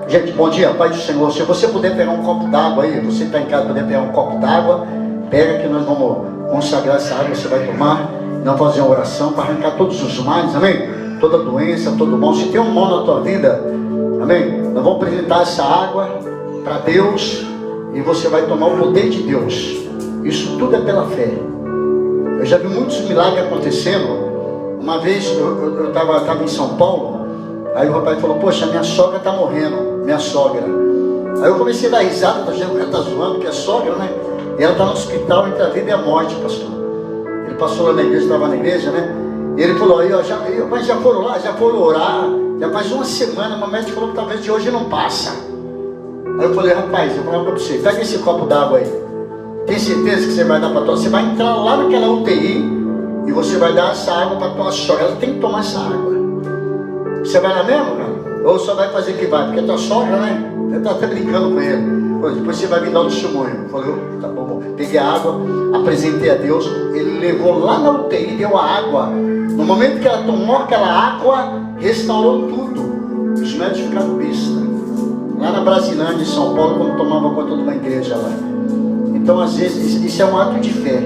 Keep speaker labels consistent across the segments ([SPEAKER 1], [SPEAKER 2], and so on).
[SPEAKER 1] Gente, bom dia, Pai do Senhor. Se você puder pegar um copo d'água aí, você que está em casa puder pegar um copo d'água, pega que nós vamos consagrar essa água, você vai tomar, e nós vamos fazer uma oração para arrancar todos os males, amém? Toda doença, todo mal. Se tem um mal na tua vida, amém? Nós vamos apresentar essa água para Deus e você vai tomar o poder de Deus. Isso tudo é pela fé. Eu já vi muitos milagres acontecendo. Uma vez eu estava em São Paulo. Aí o rapaz falou, poxa, minha sogra está morrendo, minha sogra. Aí eu comecei a dar risada, tá achando que o cara está zoando, que é sogra, né? E ela está no hospital entre a vida e a morte, pastor. Ele passou lá na igreja, estava na igreja, né? E ele falou, aí, ó, mas já foram lá, já foram orar, já faz uma semana, mas o médico falou que talvez de hoje não passa. Aí eu falei, rapaz, eu vou falar para você, pega esse copo d'água aí. Tem certeza que você vai dar para tua? Você vai entrar lá naquela UTI e você vai dar essa água para tua sogra. Ela tem que tomar essa água. Você vai lá mesmo, cara? Ou só vai fazer que vai? Porque a tua sogra, né? Eu estava até brincando com ele. Pô, depois você vai vir dar um testemunho. Eu falei, tá bom. Peguei a água, apresentei a Deus. Ele levou lá na UTI e deu a água. No momento que ela tomou aquela água, restaurou tudo. Os médicos ficaram besta. Lá na Brasilândia, em São Paulo, quando tomava conta de uma igreja lá. Então, às vezes, isso é um ato de fé.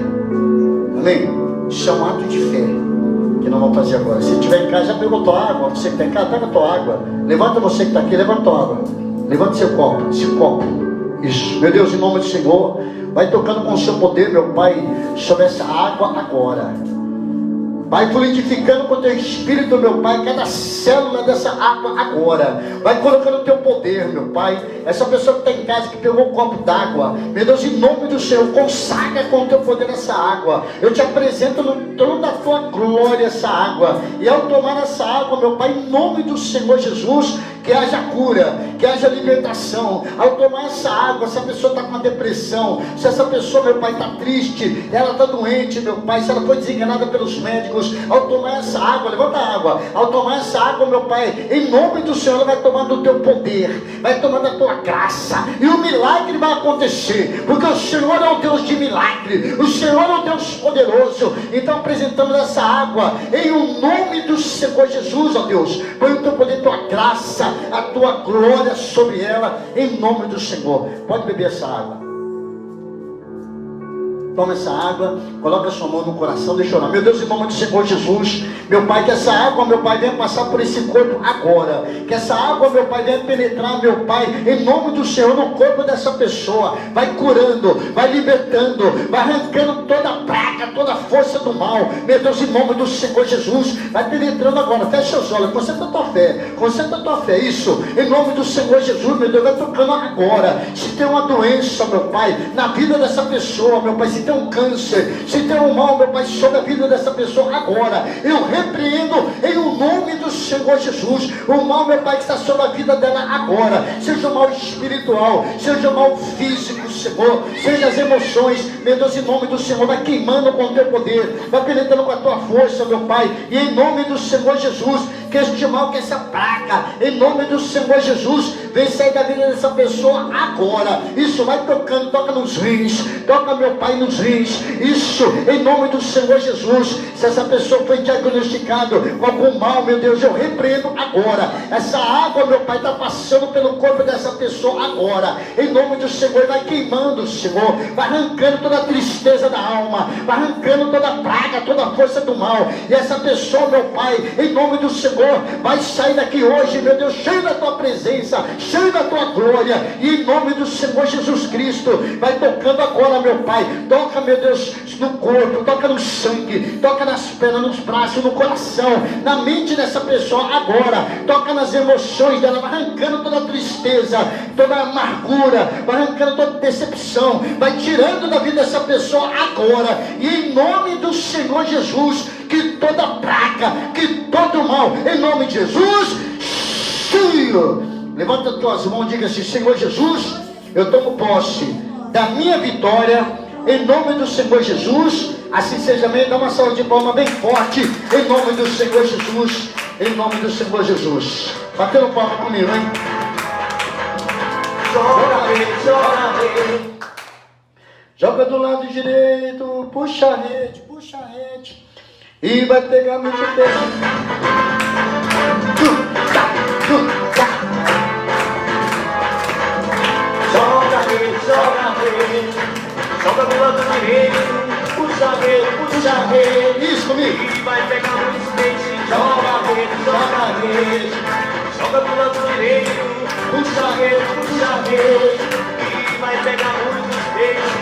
[SPEAKER 1] Amém? Isso é um ato de fé que nós vamos fazer agora. Se estiver em casa, já pegou tua água. Você que está em casa, pega a tua água. Levanta você que está aqui, levanta a tua água. Levanta seu copo, esse copo. Isso. Meu Deus, em nome do Senhor, vai tocando com o seu poder, meu Pai, sobre essa água agora. Vai fluidificando com o teu espírito, meu Pai, cada célula dessa água agora. Vai colocando o teu poder, meu Pai. Essa pessoa que está em casa, que pegou um copo d'água, meu Deus, em nome do Senhor, consagra com o teu poder essa água. Eu te apresento no trono da tua glória essa água. E ao tomar essa água, meu Pai, em nome do Senhor Jesus, que haja cura, que haja libertação. Ao tomar essa água, se a pessoa está com uma depressão, se essa pessoa, meu Pai, está triste, ela está doente, meu Pai, se ela foi desenganada pelos médicos, ao tomar essa água, levanta a água, ao tomar essa água, meu Pai, em nome do Senhor, ela vai tomando o teu poder, vai tomando a tua graça, e o milagre vai acontecer, porque o Senhor é um Deus de milagre, o Senhor é um Deus poderoso. Então apresentamos essa água, em o nome do Senhor Jesus, ó Deus, põe o teu poder, a tua graça, a tua glória sobre ela, em nome do Senhor. Pode beber essa água. Toma essa água, coloca a sua mão no coração, deixa eu orar. Meu Deus, em nome do Senhor Jesus, meu Pai, que essa água, meu Pai, venha passar por esse corpo agora. Que essa água, meu Pai, venha penetrar, meu Pai, em nome do Senhor, no corpo dessa pessoa. Vai curando, vai libertando, vai arrancando toda a praga, toda a força do mal. Meu Deus, em nome do Senhor Jesus, vai penetrando agora. Fecha os olhos, concentra a tua fé, concentra a tua fé. Isso, em nome do Senhor Jesus, meu Deus, vai tocando agora. Se tem uma doença, meu Pai, na vida dessa pessoa, meu Pai, se tem um câncer, se tem um mal, meu Pai, sobre a vida dessa pessoa agora, eu repreendo em o nome do Senhor Jesus, o mal, meu Pai, que está sobre a vida dela agora, seja o mal espiritual, seja o mal físico, Senhor, seja as emoções, meu Deus, em nome do Senhor, vai queimando com o teu poder, vai penetrando com a tua força, meu Pai, e em nome do Senhor Jesus, que este mal, que essa praga, em nome do Senhor Jesus, vem sair da vida dessa pessoa agora. Isso, vai tocando, toca nos rins, toca, meu Pai, nos rins. Isso, em nome do Senhor Jesus. Se essa pessoa foi diagnosticada com algum mal, meu Deus, eu repreendo agora. Essa água, meu Pai, está passando pelo corpo dessa pessoa agora, em nome do Senhor, vai queimando, Senhor, vai arrancando toda a tristeza da alma, vai arrancando toda a praga, toda a força do mal, e essa pessoa, meu Pai, em nome do Senhor, vai sair daqui hoje, meu Deus, cheio da tua presença, cheio da tua glória, e em nome do Senhor Jesus Cristo, vai tocando agora, meu Pai, toca, meu Deus, no corpo, toca no sangue, toca nas pernas, nos braços, no coração, na mente dessa pessoa agora, toca nas emoções dela, vai arrancando toda a tristeza, toda a amargura, vai arrancando toda a decepção, vai tirando da vida dessa pessoa agora, e em nome do Senhor Jesus, que toda praga, que todo mal, em nome de Jesus, Senhor, levanta as tuas mãos e diga assim: Senhor Jesus, eu tomo posse da minha vitória, em nome do Senhor Jesus. Assim seja, amém. Dá uma salva de palmas bem forte, em nome do Senhor Jesus, em nome do Senhor Jesus. Batendo palma comigo, hein? Joga do lado direito, puxa a rede, e vai pegar muito tempo.
[SPEAKER 2] pro lado direito, puxa a rede.
[SPEAKER 1] Isso comigo.
[SPEAKER 2] E vai pegar muitos peixes, joga a rede. Joga pro lado direito, puxa a rede. E vai pegar muitos peixes.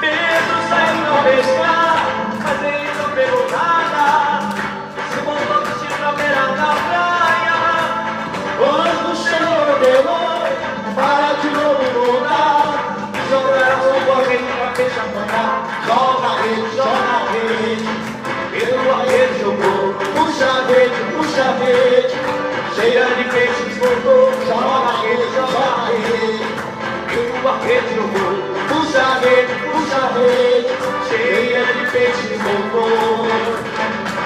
[SPEAKER 2] Pedro saiu pra pescar, mas ele não pegou nada. Se voltou vestido pra beira da praia.
[SPEAKER 1] Quando o Senhor ordenou, para de novo voltar.
[SPEAKER 2] Jogar a sua rede pra peixe apanhar.
[SPEAKER 1] Joga a rede.
[SPEAKER 2] Pedro a rede jogou,
[SPEAKER 1] Puxa a rede.
[SPEAKER 2] cheia de peixes voltou.
[SPEAKER 1] Joga a rede.
[SPEAKER 2] Pedro a rede jogou,
[SPEAKER 1] Puxa a rede.
[SPEAKER 2] cheia de peixes voltou.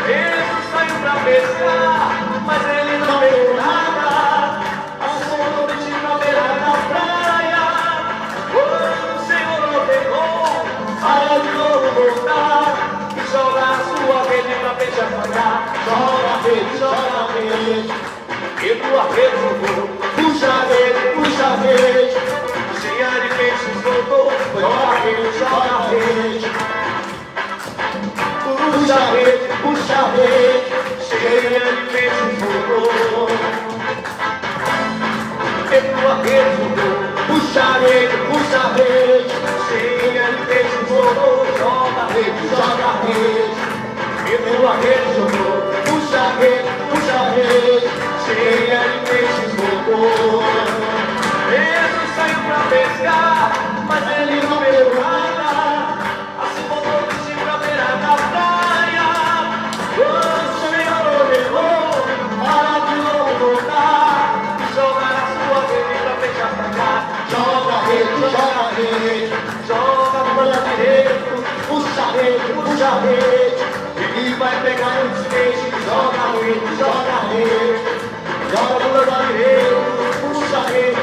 [SPEAKER 2] Pedro saiu pra pescar, mas ele não pegou nada. Assomou o peixe na beira da praia. Quando o Senhor ordenou, para de novo voltar e jogar a sua rede pra peixe apanhar.
[SPEAKER 1] Joga a rede.
[SPEAKER 2] Pedro a rede jogou,
[SPEAKER 1] Puxa a rede.
[SPEAKER 2] cheia de peixes voltou. Joga a rede.
[SPEAKER 1] Puxa a rede.
[SPEAKER 2] Cheia de peixes voltou. Pedro a rede jogou,
[SPEAKER 1] Puxa a rede.
[SPEAKER 2] cheia de peixes voltou. Joga a rede. Pedro a rede jogou,
[SPEAKER 1] Puxa a rede.
[SPEAKER 2] cheia de peixes voltou. Pedro saiu pra pescar, mas ele não pegou nada. Assim voltou o peixe pra beira da praia. Quando o Senhor ordenou, para de novo voltar e jogar a sua rede pra peixe apanhar.
[SPEAKER 1] Joga a rede.
[SPEAKER 2] Joga pro lado direito,
[SPEAKER 1] Puxa a rede.
[SPEAKER 2] e vai pegar muitos peixes. Joga a rede.
[SPEAKER 1] Joga pro lado direito. Puxa a rede.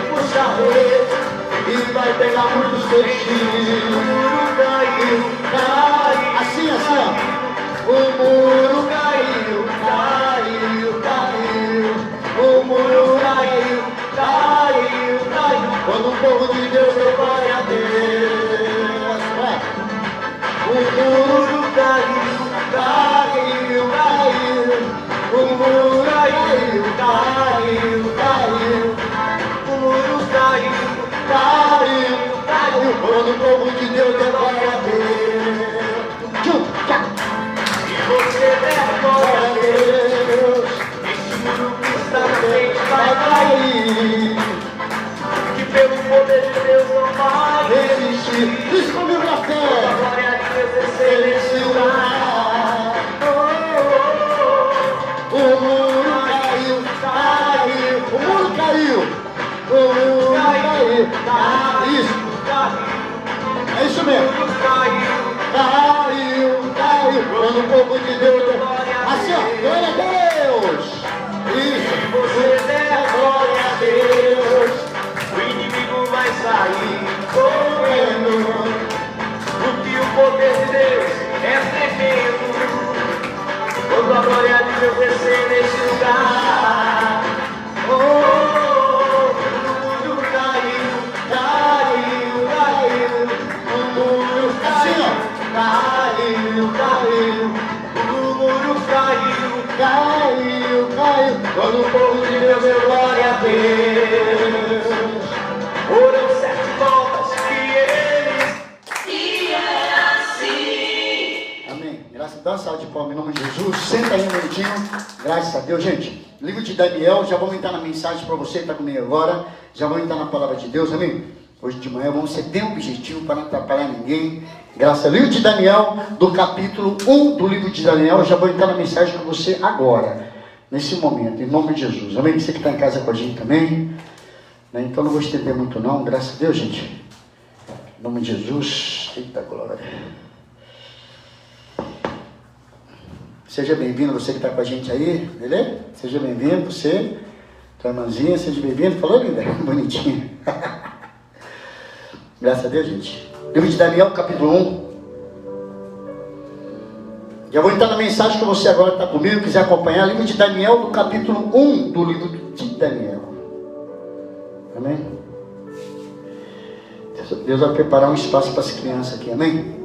[SPEAKER 1] E vai pegar muitos
[SPEAKER 2] O
[SPEAKER 1] peixinhos.
[SPEAKER 2] muro caiu.
[SPEAKER 1] Assim, ó. O muro caiu. O muro caiu. Quando o povo de Deus deu glória a Deus. Vai. O muro caiu. O muro caiu.
[SPEAKER 2] O muro caiu.
[SPEAKER 1] Quando o povo de Deus deu glória a Deus. Tchum, tchá.
[SPEAKER 2] E você der glória a Deus. Esse muro que está na frente vai cair. Que pelo poder de Deus não vai
[SPEAKER 1] Resistir. Diz comigo na
[SPEAKER 2] A
[SPEAKER 1] fé.
[SPEAKER 2] glória de Deus descer nesse lugar.
[SPEAKER 1] O muro caiu. O muro caiu. Isso. É isso mesmo. Caiu. Quando o povo de Deus deu. Assim, ó. Glória a Deus. Isso.
[SPEAKER 2] Você der glória a Deus, o inimigo vai sair correndo. Porque o poder de Deus é tremendo. Quando a glória de Deus descer nesse lugar. O muro caiu.
[SPEAKER 1] O muro assim, ó.
[SPEAKER 2] O muro caiu.
[SPEAKER 1] Quando o povo de Deus deu glória a Deus.
[SPEAKER 2] Foram 7 voltas que eles.
[SPEAKER 3] E é assim.
[SPEAKER 1] Amém. Graças a Deus, salve de palmas em nome de Jesus. Senta aí um minutinho. Graças a Deus, gente. Livro de Daniel, já vamos entrar na mensagem para você que está comigo agora. Já vamos entrar na palavra de Deus, amém? Hoje de manhã vamos ser bem objetivo para não atrapalhar ninguém. Graças ao livro de Daniel, do capítulo 1 do livro de Daniel. Já vou entrar na mensagem com você agora, nesse momento, em nome de Jesus. Amém? Você que está em casa com a gente também. Né? Então não vou estender muito não. Graças a Deus, gente. Em nome de Jesus. Eita glória. Seja bem-vindo, você que está com a gente aí, beleza? Seja bem-vindo, você, tua irmãzinha, seja bem-vindo. Falou, linda? Bonitinho. Graças a Deus, gente. Livro de Daniel, capítulo 1. Já vou entrar na mensagem que você agora está comigo, quiser acompanhar. Livro de Daniel, do capítulo 1 do livro de Daniel. Amém? Deus vai preparar um espaço para as crianças aqui, amém?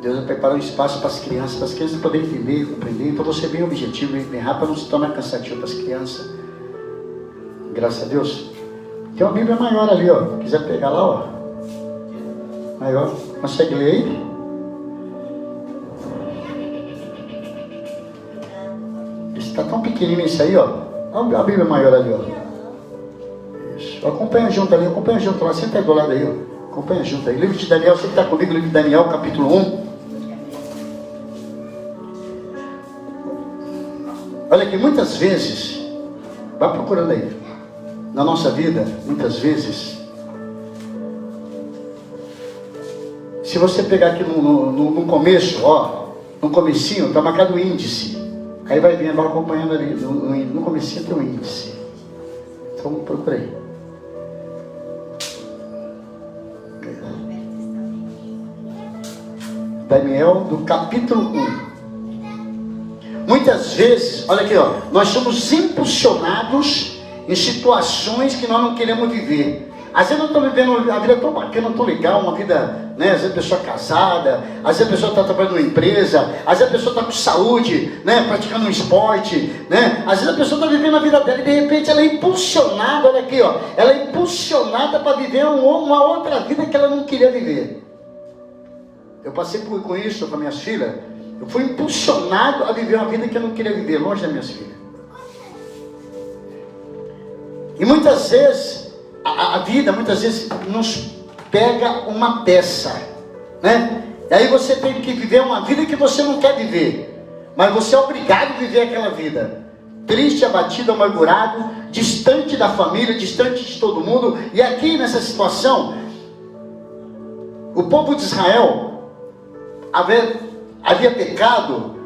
[SPEAKER 1] Deus vai preparar um espaço para as crianças poderem entender, compreender. Então você é bem objetivo, bem rápido, para não se tornar cansativo para as crianças. Graças a Deus. Tem uma Bíblia maior ali, ó. Quiser pegar lá, ó. Maior. Consegue ler aí? Está tão pequenininho isso aí, ó. Olha a Bíblia maior ali, ó. Isso. Acompanha junto ali, acompanha junto lá. Senta aí do lado aí, ó. Acompanha junto aí. Livro de Daniel, você que está comigo, livro de Daniel, capítulo 1. Olha aqui, muitas vezes, vai procurando aí. Na nossa vida, muitas vezes, se você pegar aqui no começo, ó, no comecinho, está marcado o índice. Aí vai vir agora acompanhando ali, no comecinho tem um índice. Então procura aí. Daniel, do capítulo 1. Muitas vezes, olha aqui, ó, nós somos impulsionados em situações que nós não queremos viver. Às vezes nós estamos vivendo a vida tão bacana, tão legal, uma vida, né? Às vezes a pessoa é casada, às vezes a pessoa está trabalhando numa empresa, às vezes a pessoa está com saúde, né? Praticando um esporte, né? Às vezes a pessoa está vivendo a vida dela e de repente ela é impulsionada, olha aqui, ó, ela é impulsionada para viver uma outra vida que ela não queria viver. Eu passei com isso com as minhas filhas. Eu fui impulsionado a viver uma vida que eu não queria viver, longe das minhas filhas. E muitas vezes, a vida muitas vezes nos pega uma peça, né? E aí você tem que viver uma vida que você não quer viver, mas você é obrigado a viver aquela vida. Triste, abatido, amargurado, distante da família, distante de todo mundo. E aqui nessa situação, o povo de Israel havia pecado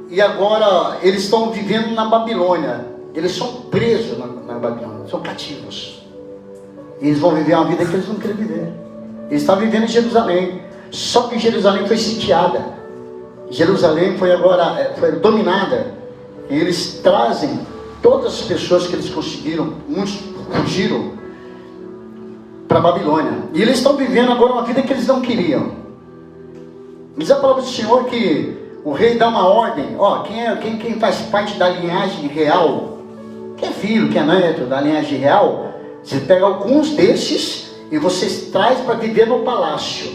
[SPEAKER 1] e agora eles estão vivendo na Babilônia. Eles são presos na Babilônia, são cativos. E eles vão viver uma vida que eles não queriam viver. Eles estavam vivendo em Jerusalém. Só que Jerusalém foi sitiada. Jerusalém foi dominada. E eles trazem todas as pessoas que eles conseguiram, muitos fugiram para a Babilônia. E eles estão vivendo agora uma vida que eles não queriam. Diz a palavra do Senhor que o rei dá uma ordem. Ó, quem faz parte da linhagem real, quem é filho, quem é neto da linhagem real, você pega alguns desses e vocês traz para viver no palácio.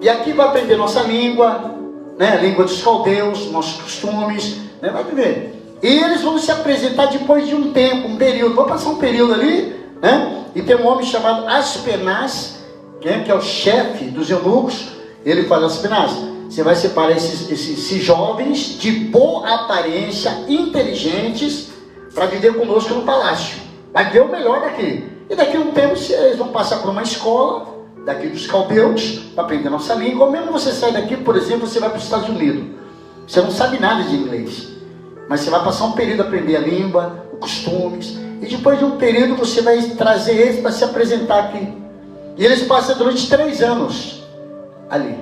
[SPEAKER 1] E aqui vai aprender nossa língua, né? A língua dos caldeus, nossos costumes, né? Vai viver. E eles vão se apresentar depois de um tempo, um período. Vão passar um período ali, né? E tem um homem chamado Aspenaz, né? Que é o chefe dos eunucos. Ele fala: Aspenaz, você vai separar esses jovens de boa aparência, inteligentes, para viver conosco no palácio. Vai ver o melhor daqui. E daqui a um tempo eles vão passar por uma escola, daqui dos caldeus, para aprender nossa língua. Ou mesmo você sai daqui, por exemplo, você vai para os Estados Unidos. Você não sabe nada de inglês, mas você vai passar um período a aprender a língua, os costumes. E depois de um período você vai trazer eles para se apresentar aqui. E eles passam durante 3 anos ali.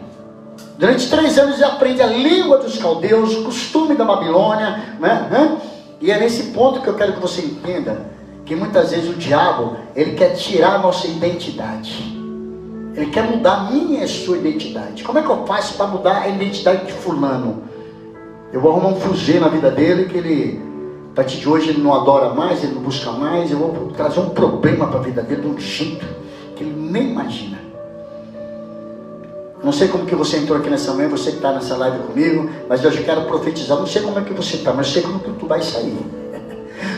[SPEAKER 1] Durante 3 anos eles aprendem a língua dos caldeus, o costume da Babilônia, né? E é nesse ponto que eu quero que você entenda que muitas vezes o diabo, ele quer tirar a nossa identidade. Ele quer mudar a minha e a sua identidade. Como é que eu faço para mudar a identidade de fulano? Eu vou arrumar um fuzê na vida dele que ele, a partir de hoje, ele não adora mais, ele não busca mais. Eu vou trazer um problema para a vida dele de um jeito que ele nem imagina. Não sei como que você entrou aqui nessa manhã, você que está nessa live comigo, mas eu já quero profetizar. Não sei como é que você está, mas eu sei como que tu vai sair.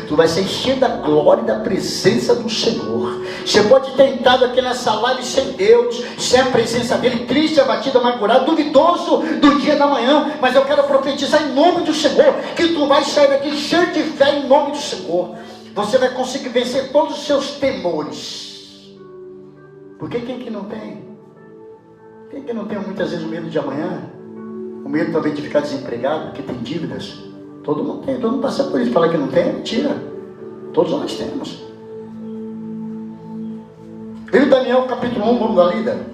[SPEAKER 1] Tu vai ser cheio da glória e da presença do Senhor. Você pode ter entrado aqui nessa live sem Deus, sem a presença dele, triste, abatido, amargurado, duvidoso do dia da manhã, mas eu quero profetizar em nome do Senhor, que tu vai sair daqui cheio de fé em nome do Senhor. Você vai conseguir vencer todos os seus temores. Porque quem que não tem? Quem que não tem muitas vezes o medo de amanhã? O medo talvez de ficar desempregado, porque tem dívidas. Todo mundo tem, todo mundo passa por isso. Falar que não tem é mentira. Todos nós temos. Livro de Daniel, capítulo 1, vamos dar lida.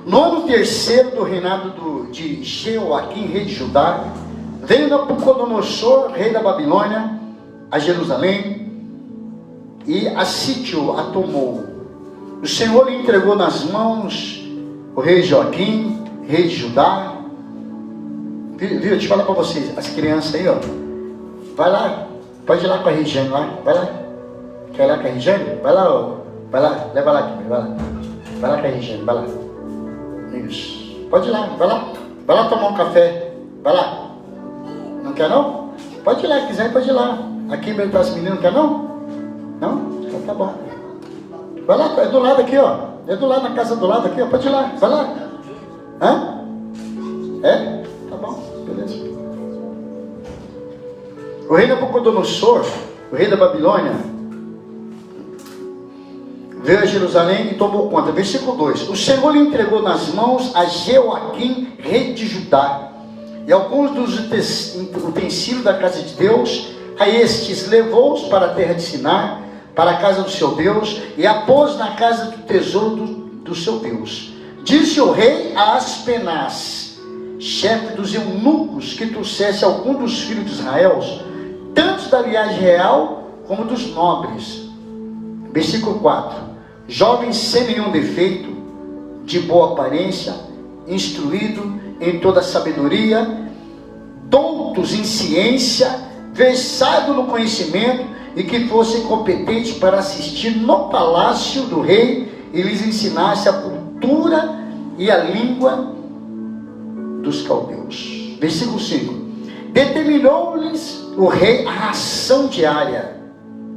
[SPEAKER 1] No ano terceiro do reinado de Jeoaquim, rei de Judá, Veio Nabucodonosor, rei da Babilônia, a Jerusalém, e a sitiou, a tomou. O Senhor lhe entregou nas mãos o rei Joaquim, rei de Judá. Viu, deixa eu falar para vocês, as crianças aí, ó. Vai lá, pode ir lá com a Regiane lá, vai lá. Quer ir lá com a Regiane? Vai lá, ó. Vai lá, leva lá aqui, vai lá. Vai lá com a Regiane, vai lá. Isso. Pode ir lá, vai lá. Vai lá tomar um café, vai lá. Não quer não? Pode ir lá, quiser, pode ir lá. Aqui mesmo as meninas, não quer não? Não? Então tá bom. Vai lá, é do lado aqui, ó. É do lado, na casa do lado aqui, ó. Pode ir lá, vai lá. Hã? É? Tá bom, beleza. O rei Nabucodonosor, o rei da Babilônia, veio a Jerusalém e tomou conta. Versículo 2. O Senhor lhe entregou nas mãos a Joaquim, rei de Judá, e alguns dos utensílios da casa de Deus. A estes levou-os para a terra de Siná, para a casa do seu Deus, e a pôs na casa do tesouro do seu Deus. Disse o rei a Aspenaz, chefe dos eunucos, que trouxesse algum dos filhos de Israel, tanto da linhagem real como dos nobres. Versículo 4. Jovem sem nenhum defeito, de boa aparência, instruído em toda sabedoria, doutos em ciência, versado no conhecimento, e que fosse competente para assistir no palácio do rei e lhes ensinasse a cultura e a língua dos caldeus. Versículo 5. Determinou-lhes o rei a ração diária,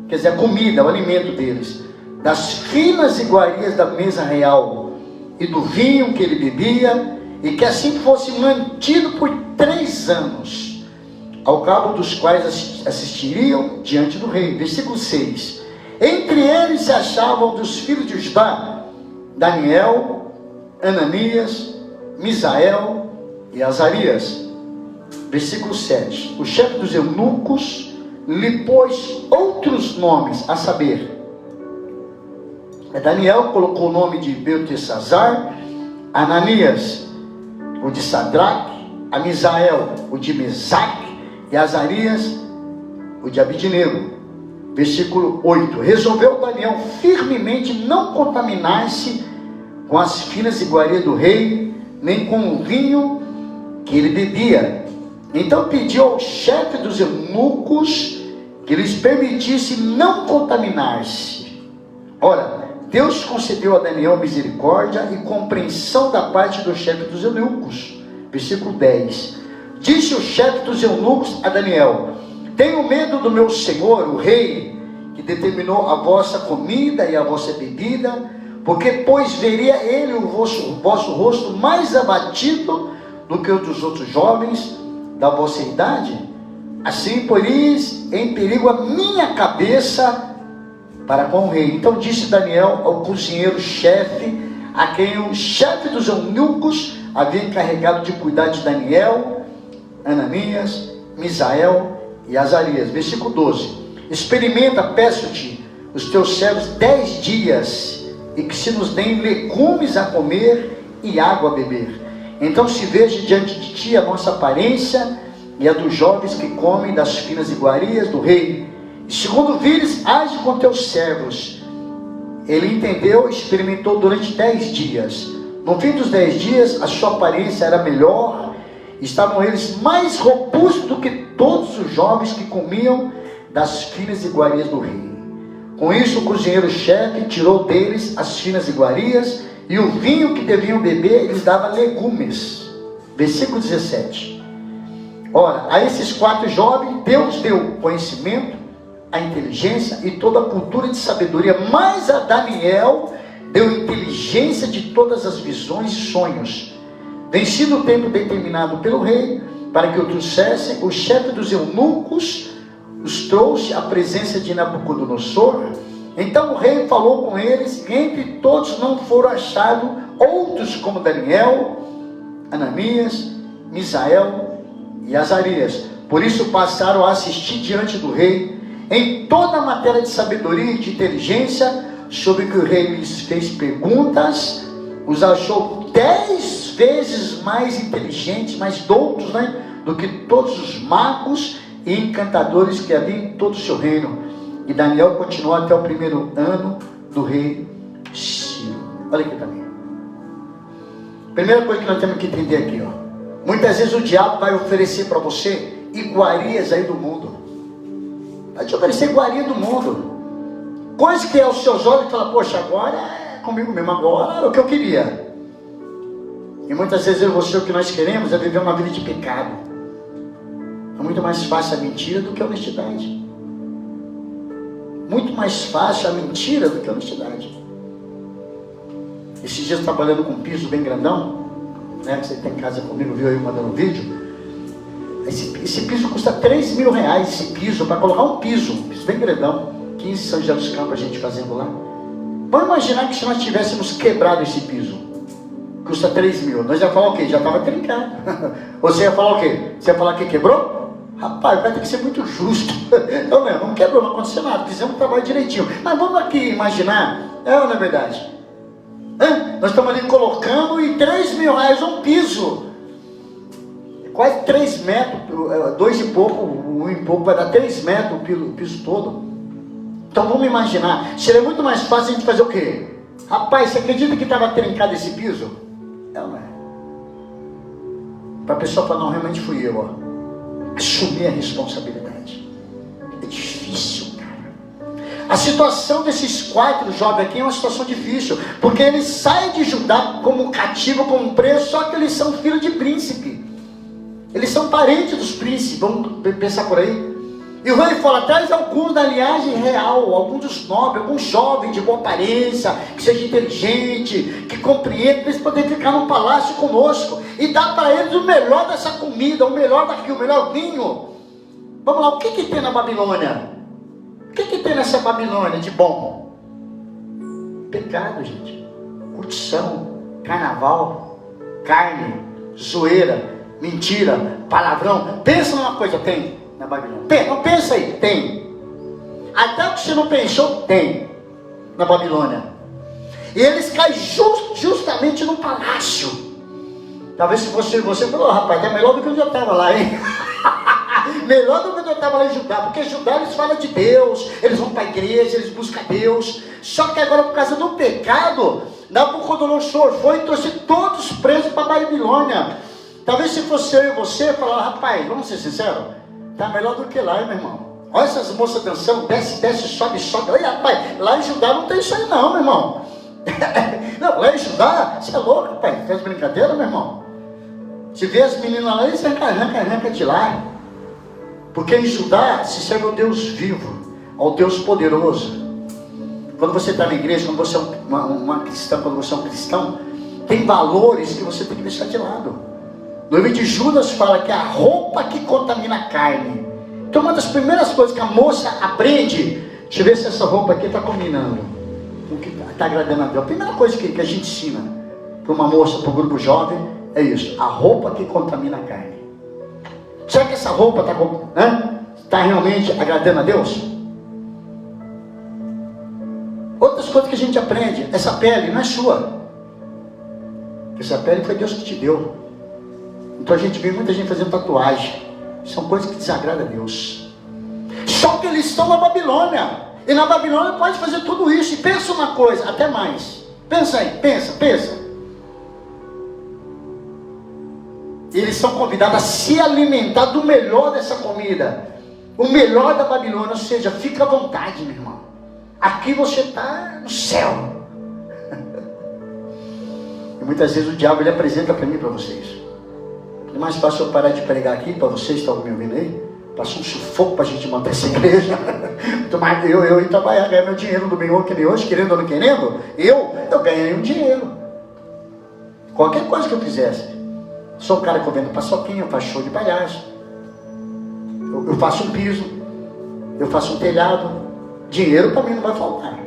[SPEAKER 1] quer dizer, a comida, o alimento deles, das finas iguarias da mesa real e do vinho que ele bebia, e que assim fosse mantido por 3 anos, ao cabo dos quais assistiriam diante do rei. Versículo 6. Entre eles se achavam dos filhos de Judá, Daniel, Ananias, Misael e Azarias. Versículo 7. O chefe dos eunucos lhe pôs outros nomes, a saber, Daniel colocou o nome de Beltesazar, Ananias o de Sadraque, a Misael o de Mesaque, e Azarias o de Abidnego. Versículo 8. Resolveu Daniel firmemente não contaminar-se com as finas iguarias do rei, nem com o vinho que ele bebia. Então pediu ao chefe dos eunucos que lhes permitisse não contaminar-se. Ora, Deus concedeu a Daniel misericórdia e compreensão da parte do chefe dos eunucos. Versículo 10. Disse o chefe dos eunucos a Daniel: tenho medo do meu senhor, o rei, que determinou a vossa comida e a vossa bebida, porque pois veria ele o vosso rosto mais abatido do que o dos outros jovens da vossa idade. Assim pois em perigo a minha cabeça para com o rei. Então disse Daniel ao cozinheiro-chefe, a quem o chefe dos eunucos havia encarregado de cuidar de Daniel, Ananias, Misael e Azarias. Versículo 12. Experimenta, peço-te, os teus servos 10 dias, e que se nos deem legumes a comer e água a beber. Então se veja diante de ti a nossa aparência e a dos jovens que comem das finas iguarias do rei. E segundo vires, age com teus servos. Ele entendeu e experimentou durante 10 dias. No fim dos 10 dias, a sua aparência era melhor. Estavam eles mais robustos do que todos os jovens que comiam das finas iguarias do rei. Com isso, o cozinheiro-chefe tirou deles as finas iguarias, e o vinho que deviam beber lhes dava legumes. Versículo 17. Ora, a esses 4 jovens, Deus deu conhecimento, a inteligência e toda a cultura de sabedoria, mas a Daniel deu inteligência de todas as visões e sonhos. Vencido o tempo determinado pelo rei, para que o trouxessem, o chefe dos eunucos os trouxe à presença de Nabucodonosor. Então o rei falou com eles, e entre todos não foram achados outros como Daniel, Ananias, Misael e Azarias. Por isso passaram a assistir diante do rei em toda a matéria de sabedoria e de inteligência, sobre que o rei lhes fez perguntas. Os achou 10 vezes mais inteligentes, mais doutos, do que todos os magos e encantadores que havia em todo o seu reino. E Daniel continuou até o primeiro ano do rei Ciro. Olha aqui também. Primeira coisa que nós temos que entender aqui, ó. Muitas vezes o diabo vai oferecer para você iguarias aí do mundo. Vai te oferecer iguaria do mundo. Coisa que aos seus olhos fala, poxa, agora é comigo mesmo, agora é o que eu queria. E muitas vezes eu e você, o que nós queremos é viver uma vida de pecado. É muito mais fácil a mentira do que a honestidade. Muito mais fácil a mentira do que a honestidade. Esses dias trabalhando com um piso bem grandão, né, que você tem em casa comigo, viu aí mandando um vídeo. Esse piso custa 3 mil reais, esse piso, para colocar um piso bem grandão, 15 São José dos Campos a gente fazendo lá. Vamos imaginar que se nós tivéssemos quebrado esse piso, custa 3 mil, nós ia falar o quê? Já estava trincado. Ou você ia falar o quê? Você ia falar que quebrou? Rapaz, vai ter que ser muito justo. Não quebrou, não aconteceu nada, fizemos o trabalho direitinho. Mas vamos aqui imaginar, ou não é verdade? Nós estamos ali colocando e 3 mil reais um piso. Quase 3 metros, 2 e pouco, 1 e pouco, vai dar 3 metros o piso todo. Então vamos imaginar, seria muito mais fácil a gente fazer o quê? Rapaz, você acredita que estava trincado esse piso? Não é. Para a pessoa falar, não, realmente fui eu, ó. Assumir a responsabilidade. É difícil, cara. A situação desses 4 jovens aqui é uma situação difícil, porque eles saem de Judá como cativo, como preso, só que eles são filhos de príncipe. Eles são parentes dos príncipes, vamos pensar por aí. E o rei fala, traz alguns da linhagem real, alguns dos nobres, alguns jovens de boa aparência, que seja inteligente, que compreenda, para eles poderem ficar no palácio conosco, e dar para eles o melhor dessa comida, o melhor daquilo, o melhor vinho. Vamos lá, o que tem na Babilônia? O que tem nessa Babilônia de bom? Pecado, gente. Curtição, carnaval, carne, zoeira, mentira, palavrão. Pensa numa coisa, tem na Babilônia. Não pensa aí, tem. Até o que você não pensou, tem na Babilônia. E eles caem justamente no palácio. Talvez se você falou, rapaz, é melhor do que onde eu estava lá, hein? Melhor do que onde eu estava lá em Judá, porque Judá eles falam de Deus, eles vão para a igreja, eles buscam Deus. Só que agora, por causa do pecado, Nabucodonosor foi e trouxe todos presos para a Babilônia. Talvez se fosse eu e você, falar, rapaz, vamos ser sinceros, tá melhor do que lá, hein, meu irmão? Olha essas moças dançando, desce, sobe. Olha, rapaz, lá em Judá não tem isso aí não, meu irmão. Não, lá em Judá, você é louco, rapaz, faz brincadeira, meu irmão. Se vê as meninas lá, eles arranca de lá. Porque em Judá se serve ao Deus vivo, ao Deus poderoso. Quando você está na igreja, quando você é uma cristã, quando você é um cristão, tem valores que você tem que deixar de lado. No livro de Judas fala que a roupa que contamina a carne. Então uma das primeiras coisas que a moça aprende, deixa eu ver se essa roupa aqui está combinando com o que está agradando a Deus. A primeira coisa que a gente ensina para uma moça, para um grupo jovem, é isso: a roupa que contamina a carne. Será que essa roupa está realmente agradando a Deus? Outras coisas que a gente aprende: essa pele não é sua, essa pele foi Deus que te deu. Então a gente vê muita gente fazendo tatuagem. São coisas que desagradam a Deus. Só que eles estão na Babilônia. E na Babilônia pode fazer tudo isso. E pensa uma coisa, até mais. Pensa aí, pensa. Eles são convidados a se alimentar do melhor dessa comida. O melhor da Babilônia. Ou seja, fica à vontade, meu irmão. Aqui você está no céu. E muitas vezes o diabo ele apresenta para mim e para vocês. É mais fácil eu parar de pregar aqui para vocês que estão me ouvindo aí. Passou um sufoco para a gente manter essa igreja. Muito mais eu ir trabalhar, ganhar meu dinheiro no domingo que nem hoje, querendo ou não querendo, eu ganhei um dinheiro. Qualquer coisa que eu fizesse. Sou um cara que eu vendo paçoquinha, eu faço show de palhaço. Eu faço um piso, eu faço um telhado. Dinheiro para mim não vai faltar.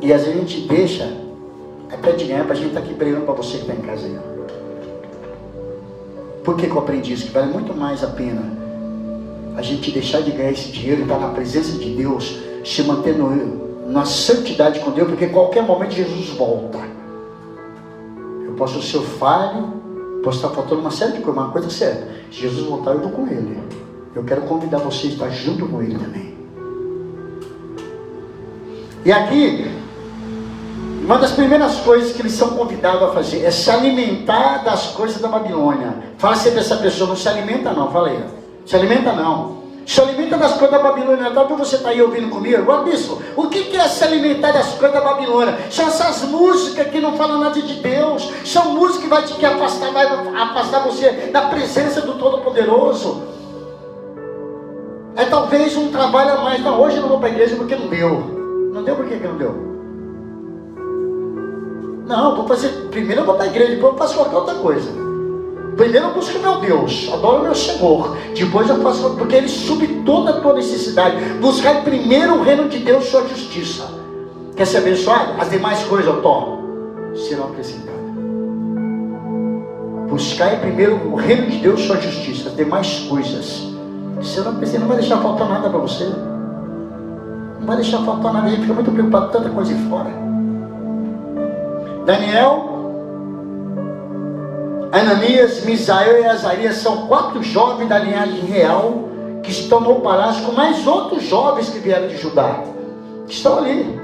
[SPEAKER 1] E às vezes a gente deixa até de ganhar para a gente estar aqui brigando para você que está em casa aí. Por que eu aprendi isso? Que vale muito mais a pena a gente deixar de ganhar esse dinheiro e estar na presença de Deus, se mantendo na santidade com Deus, porque em qualquer momento Jesus volta. Eu posso ser falho, Posso estar faltando uma série de coisas, mas uma coisa é certa. Se Jesus voltar, eu vou com Ele. Eu quero convidar você a estar junto com Ele também. E aqui, uma das primeiras coisas que eles são convidados a fazer é se alimentar das coisas da Babilônia. Fala sempre essa pessoa, não se alimenta não, fala aí. Se alimenta não. Se alimenta das coisas da Babilônia. Talvez você está aí ouvindo comigo. Olha isso. O que é se alimentar das coisas da Babilônia? São essas músicas que não falam nada de Deus. São músicas que vai te afastar, vai afastar você da presença do Todo-Poderoso. É talvez um trabalho a mais. Não, hoje eu não vou para a igreja porque não deu. Não deu por que não deu? Não, vou fazer. Primeiro eu vou para a igreja, depois eu faço qualquer outra coisa. Primeiro eu busco meu Deus, adoro meu Senhor. Depois eu faço, porque Ele supre toda a tua necessidade. Buscar primeiro o reino de Deus e sua justiça. Quer ser abençoado? As demais coisas, eu tomo, serão acrescentadas. Buscar primeiro o reino de Deus e sua justiça. As demais coisas serão acrescentadas. Não vai deixar faltar nada para você. Não vai deixar faltar nada. A gente fica muito preocupado com tanta coisa aí fora. Daniel, Ananias, Misael e Azarias são 4 jovens da linhagem real que estão no palácio com mais outros jovens que vieram de Judá, que estão ali.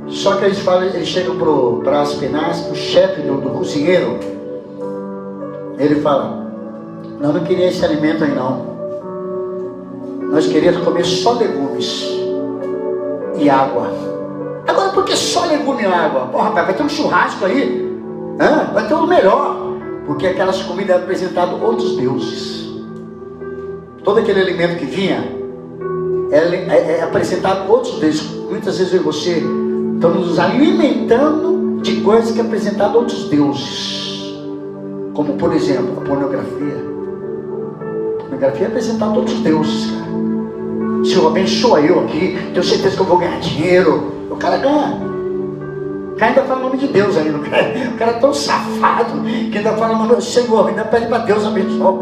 [SPEAKER 1] Só que eles chegam para Aspenaz, para o chefe do cozinheiro. Ele fala: nós não queríamos esse alimento aí não. Nós queríamos comer só legumes e água. Agora por que só legume e água? Pô, rapaz, vai ter um churrasco aí. Vai ter o melhor. Porque aquelas comidas apresentavam outros deuses. Todo aquele alimento que vinha é apresentado outros deuses. Muitas vezes eu e você estamos nos alimentando de coisas que apresentavam outros deuses. Como por exemplo, a pornografia. A pornografia é apresentada a outros deuses, cara. Senhor, abençoa eu aqui, tenho certeza que eu vou ganhar dinheiro. O cara ganha. O cara ainda fala o nome de Deus ainda. O cara é tão safado que ainda fala o nome do Senhor, ainda pede para Deus abençoar.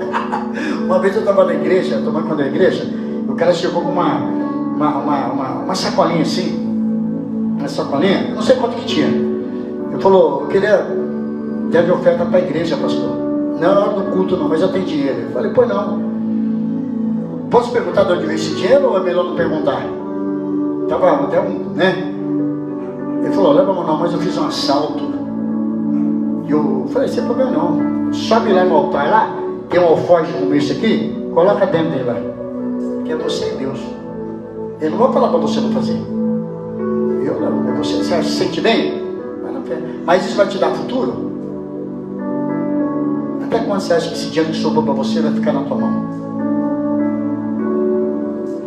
[SPEAKER 1] Uma vez eu estava na igreja, tomando conta da igreja, o cara chegou com uma sacolinha assim. Uma sacolinha, eu não sei quanto que tinha. Ele falou: eu queria dar de oferta para a igreja, pastor. Não é hora do culto não, mas eu tenho dinheiro. Eu falei: pois não. Posso perguntar de onde veio esse dinheiro ou é melhor não perguntar? Estava até né? Ele falou: leva a mão não, mas eu fiz um assalto. E eu falei: sem problema não. Sobe lá no altar lá, tem um alforje como esse aqui, coloca dentro dele lá. Que é você e Deus. Eu não vou falar para você não fazer. Eu não, é você. Você se sente bem? Mas isso vai te dar futuro? Até quando você acha que esse dinheiro que sobrou para você vai ficar na tua mão?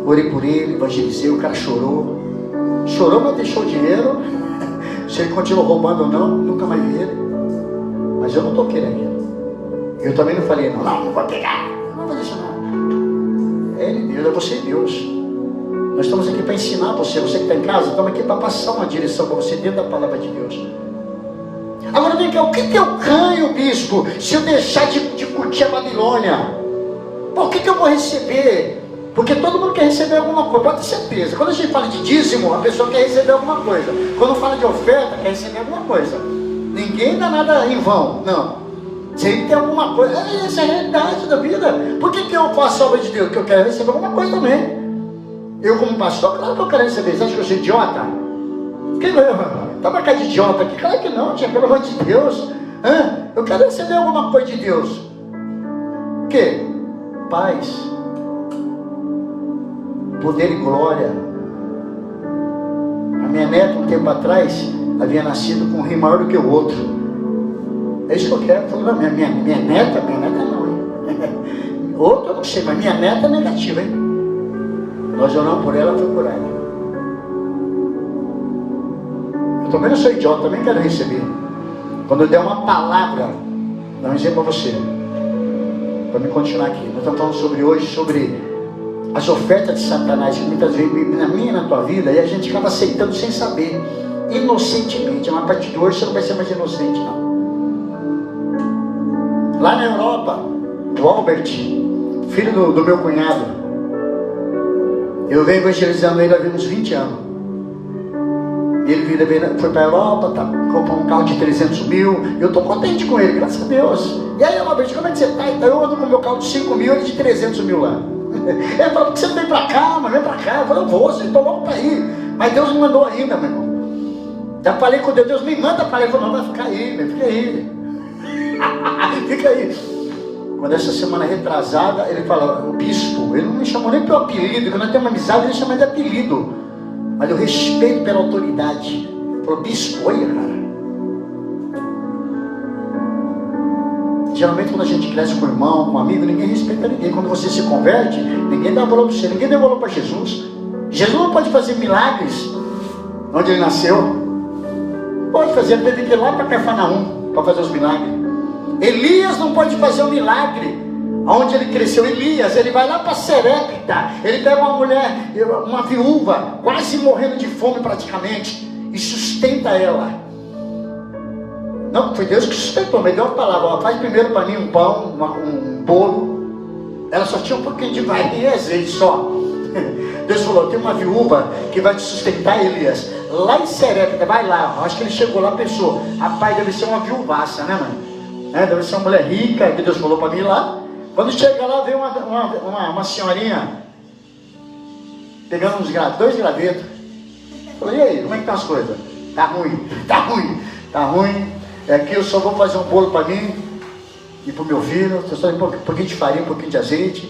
[SPEAKER 1] Orei por ele, evangelizei, o cara chorou. Chorou, mas deixou o dinheiro. Se ele continuou roubando ou não, nunca mais vi ele. Mas eu não toquei naquilo. Eu também não falei: não vou pegar, não vou deixar nada. É Ele, Deus, é você e Deus. Nós estamos aqui para ensinar você que está em casa, estamos aqui para passar uma direção para você dentro da palavra de Deus. Agora vem cá, o que eu ganho, bispo, se eu deixar de curtir a Babilônia? Por que eu vou receber? Porque todo mundo quer receber alguma coisa, pode ter certeza. Quando a gente fala de dízimo, a pessoa quer receber alguma coisa. Quando fala de oferta, quer receber alguma coisa. Ninguém dá nada em vão, não. Sempre tem alguma coisa. Essa é a realidade da vida. Por que eu faço a obra de Deus? Porque eu quero receber alguma coisa também. Eu como pastor, claro que eu quero receber. Você acha que eu sou idiota? Está marcado de idiota aqui? Claro que não, tia, pelo amor de Deus. Eu quero receber alguma coisa de Deus. O quê? Paz, poder e glória. A minha neta, um tempo atrás, havia nascido com um rim maior do que o outro. É isso que eu quero. Falei: minha neta não, hein? Outro eu não sei, mas minha neta é negativa, hein? Nós oramos por ela, foi curada. Eu também não sou idiota, também quero receber. Quando eu der uma palavra, dá um exemplo para você, para me continuar aqui. Nós estamos falando hoje sobre as ofertas de Satanás, que muitas vezes na minha e na tua vida, e a gente acaba aceitando sem saber, inocentemente. Mas a partir de hoje você não vai ser mais inocente, não. Lá na Europa, o Albert, filho do meu cunhado, eu venho evangelizando ele há uns 20 anos. Ele foi para a Europa, tá, comprou um carro de 300 mil. Eu estou contente com ele, graças a Deus. E aí, Roberto, como é que você está? Então, eu ando com o meu carro de 5 mil e de 300 mil lá. Ele falou, por que você não vem para cá? Mas vem para cá. Eu falei, eu vou, estou logo para ir. Mas Deus não mandou ainda, meu irmão. Já falei com Deus, Deus me manda para ele. Ele falou, não, vai ficar aí, meu, fica aí. Fica aí. Quando essa semana retrasada, ele fala, o bispo, ele não me chamou nem pelo apelido, quando nós temos uma amizade, ele chama de apelido. Mas eu respeito pela autoridade. Ele falou, bispo, olha, cara. Geralmente quando a gente cresce com o irmão, com um amigo, ninguém respeita ninguém. Quando você se converte, ninguém dá valor para você, ninguém deu valor para Jesus. Jesus não pode fazer milagres onde ele nasceu. Pode fazer, ele teve que ir lá para Cafarnaum para fazer os milagres. Elias não pode fazer um milagre onde ele cresceu. Elias, ele vai lá para Serepta, ele pega uma mulher, uma viúva, quase morrendo de fome praticamente, e sustenta ela. Não, foi Deus que sustentou, mas deu uma palavra, ó, faz primeiro para mim um pão, um bolo. Ela só tinha um pouquinho de farinha e azeite só. Deus falou, tem uma viúva que vai te sustentar, Elias, lá em Serepta, vai lá. Acho que ele chegou lá e pensou, rapaz, deve ser uma viúvaça, né, mãe? Deve ser uma mulher rica, que Deus falou para mim lá. Quando chega lá, vem uma senhorinha pegando dois gravetos. Falei, e aí, como é que estão as coisas? Tá ruim. Aqui eu só vou fazer um bolo para mim e para o meu filho. Só um pouquinho de farinha, um pouquinho de azeite,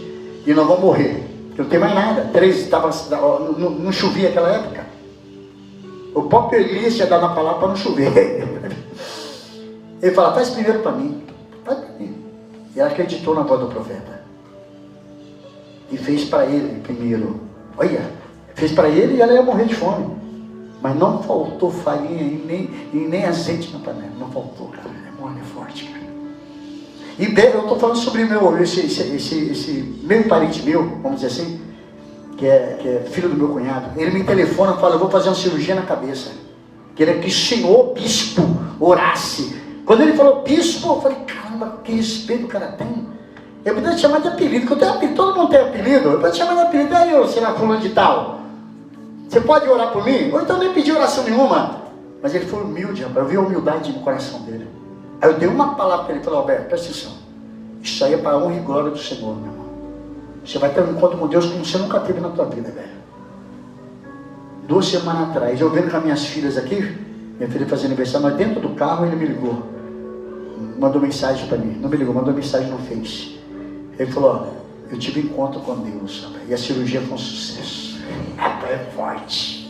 [SPEAKER 1] e nós vamos morrer. Não tem mais nada. Não chovia naquela época. O próprio Elias tinha dado a palavra para não chover. Ele fala, faz primeiro para mim. Faz para mim. E ela acreditou na voz do profeta. E fez para ele primeiro. Olha, fez para ele e ela ia morrer de fome. Mas não faltou farinha e nem azeite na panela. Não faltou, cara. É mole, é forte, cara. E eu estou falando sobre esse meio parente meu, vamos dizer assim, que é filho do meu cunhado. Ele me telefona e fala, eu vou fazer uma cirurgia na cabeça. Queria que o senhor bispo orasse. Quando ele falou bispo, eu falei, caramba, que respeito o cara tem. Eu podia te chamar de apelido, porque eu tenho apelido, todo mundo tem apelido. Eu podia te chamar de apelido, aí eu, sei lá, fulano de tal. Você pode orar por mim? Ou então nem pedir oração nenhuma. Mas ele foi humilde, rapaz, eu vi a humildade no coração dele. Aí eu dei uma palavra para ele, falei, Alberto, presta atenção. Isso aí é para a honra e glória do Senhor, meu irmão. Você vai ter um encontro com Deus como você nunca teve na tua vida, velho. 2 semanas atrás, eu vendo com as minhas filhas aqui, minha filha fazia aniversário, mas dentro do carro ele me ligou. Mandou mensagem para mim, não me ligou, mandou mensagem no Face. Ele falou, ó, eu tive encontro com Deus, rapaz, e a cirurgia foi um sucesso. Rapaz, é forte.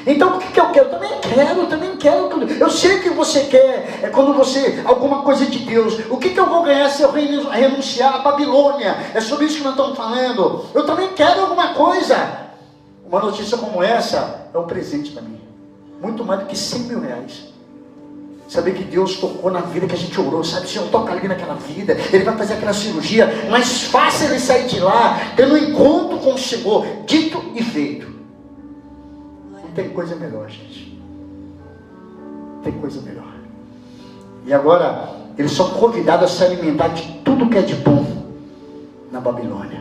[SPEAKER 1] Então o que eu quero? Eu também quero. Eu sei o que você quer, é quando você, alguma coisa de Deus. O que eu vou ganhar se eu renunciar à Babilônia? É sobre isso que nós estamos falando. Eu também quero alguma coisa. Uma notícia como essa é um presente para mim. Muito mais do que 100 mil reais. Saber que Deus tocou na vida que a gente orou, sabe? O Senhor toca ali naquela vida, Ele vai fazer aquela cirurgia, mas fácil ele sair de lá, tendo um encontro com o Senhor, dito e feito. Não tem coisa melhor, gente. Não tem coisa melhor. E agora, eles são convidados a se alimentar de tudo que é de bom na Babilônia.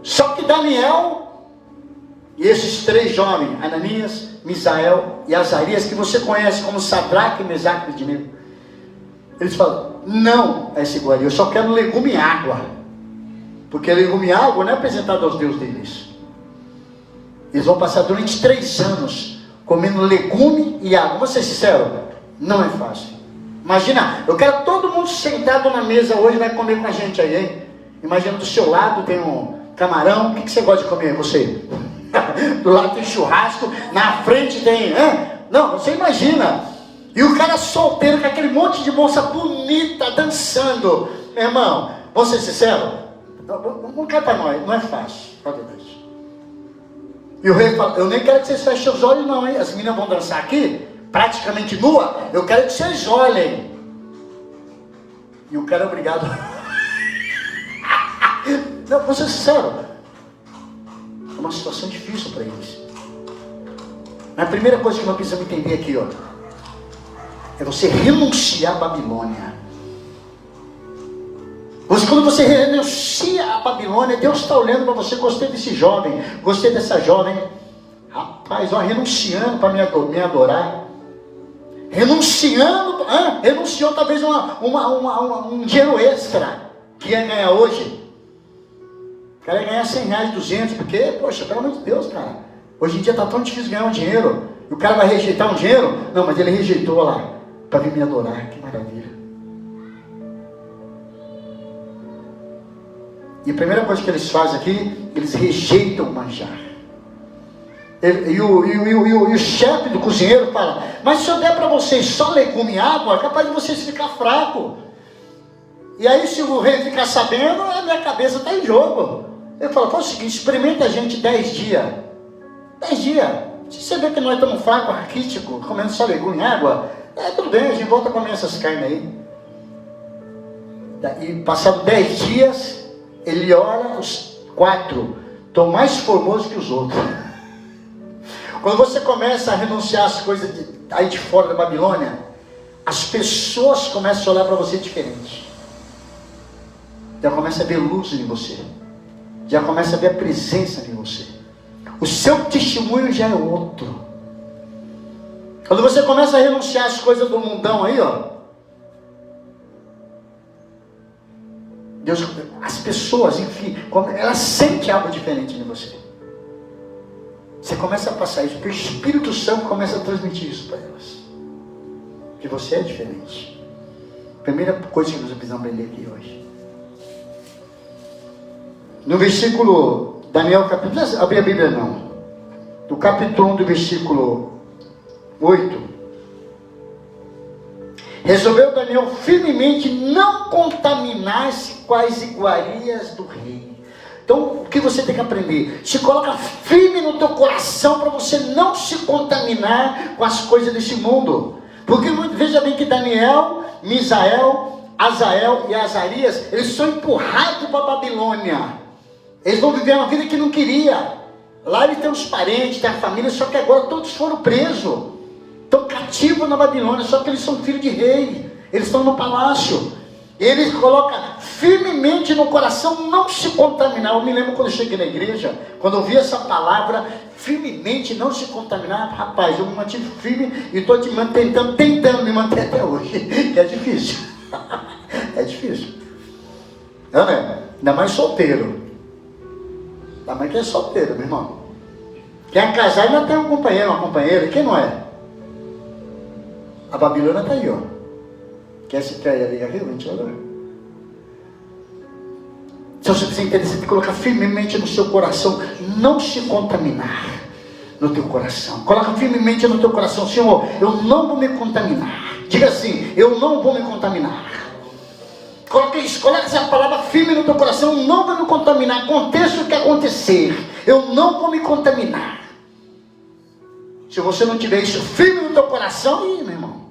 [SPEAKER 1] Só que Daniel e esses 3 jovens, Ananias, Misael e Azarias, que você conhece como Sadraque, Mesaque e Abednego, eles falam, não é essa iguaria, eu só quero legume e água. Porque legume e água não é apresentado aos deuses deles. Eles vão passar durante 3 anos comendo legume e água. Vou ser sincero, não é fácil. Imagina, eu quero todo mundo sentado na mesa hoje, vai comer com a gente aí, hein? Imagina, do seu lado tem um camarão, o que você gosta de comer, você? Do lado tem churrasco, na frente tem, não, você imagina, e o cara solteiro com aquele monte de moça bonita dançando, meu irmão, vamos ser sinceros, não quer para nós, não é fácil, pode ver. E o rei fala, eu nem quero que vocês fechem os olhos não, hein? As meninas vão dançar aqui, praticamente nua, eu quero que vocês olhem. E o cara é obrigado, não, vou ser sincero, é uma situação difícil para eles. A primeira coisa que nós precisamos entender aqui, ó, é você renunciar à Babilônia. Quando você renuncia à Babilônia, Deus está olhando para você. Gostei desse jovem, gostei dessa jovem. Rapaz, Rapaz, ó, renunciando para me adorar. Renunciou talvez um dinheiro extra que ia ganhar hoje. O cara ia ganhar 100 reais, 200, porque, poxa, pelo amor de Deus, cara. Hoje em dia está tão difícil ganhar um dinheiro. E o cara vai rejeitar um dinheiro? Não, mas ele rejeitou lá para vir me adorar. Que maravilha. E a primeira coisa que eles fazem aqui, eles rejeitam o manjar. E o chefe do cozinheiro fala: mas se eu der para vocês só legume e água, é capaz de vocês ficar fracos. E aí, se o rei ficar sabendo, a minha cabeça está em jogo. Ele fala: faz o seguinte, experimenta a gente 10 dias. 10 dias. Se você vê que nós estamos fracos, raquíticos, comendo só legume e água, tudo bem, a gente volta a comer essas carnes aí. E passado 10 dias, ele olha, os 4 estão mais formosos que os outros. Quando você começa a renunciar às coisas aí de fora da Babilônia, as pessoas começam a olhar para você diferente. Já começa a ver luz em você. Já começa a ver a presença em você. O seu testemunho já é outro. Quando você começa a renunciar às coisas do mundão aí, ó, Deus, as pessoas, enfim, elas sentem algo diferente em você. Você começa a passar isso, porque o Espírito Santo começa a transmitir isso para elas. Que você é diferente. Primeira coisa que nós precisamos aprender aqui hoje. No versículo, Daniel capítulo, não abrir a Bíblia não. Do capítulo 1 do versículo 8. Resolveu Daniel firmemente não contaminar-se com as iguarias do rei. Então, o que você tem que aprender? Se coloca firme no teu coração para você não se contaminar com as coisas desse mundo. Porque veja bem que Daniel, Misael, Azael e Azarias, eles são empurrados para a Babilônia. Eles vão viver uma vida que não queria. Lá eles têm os parentes, têm a família, só que agora todos foram presos. Estão cativos na Babilônia, só que eles são filhos de rei. Eles estão no palácio. Eles colocam firmemente no coração não se contaminar. Eu me lembro quando eu cheguei na igreja, quando eu vi essa palavra, firmemente não se contaminar. Rapaz, eu me mantive firme e estou tentando me manter até hoje. Que é difícil. É difícil. Não é? Ainda mais solteiro. Ainda mais que é solteiro, meu irmão. Quem é casado ainda tem um companheiro, uma companheira. E quem não é? A Babilônia está aí, ó. Quer se quer ligar aqui? Ventilador. Então você precisa entender, você tem que colocar firmemente no seu coração, não se contaminar no teu coração. Coloca firmemente no teu coração: Senhor, eu não vou me contaminar. Diga assim: eu não vou me contaminar. Coloca isso, coloca essa palavra firme no teu coração: eu não vou me contaminar. Aconteça o que acontecer, eu não vou me contaminar. Se você não tiver isso firme no teu coração, meu irmão,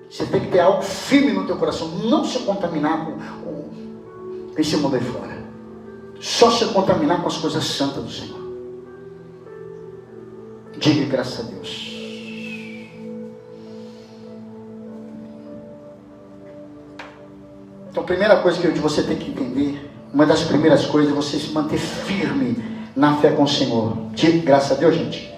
[SPEAKER 1] você tem que ter algo firme no teu coração. Não se contaminar com esse mundo aí fora. Só se contaminar com as coisas santas do Senhor. Diga graças a Deus. Então a primeira coisa que você tem que entender, uma das primeiras coisas é você se manter firme na fé com o Senhor. Diga graças a Deus, gente.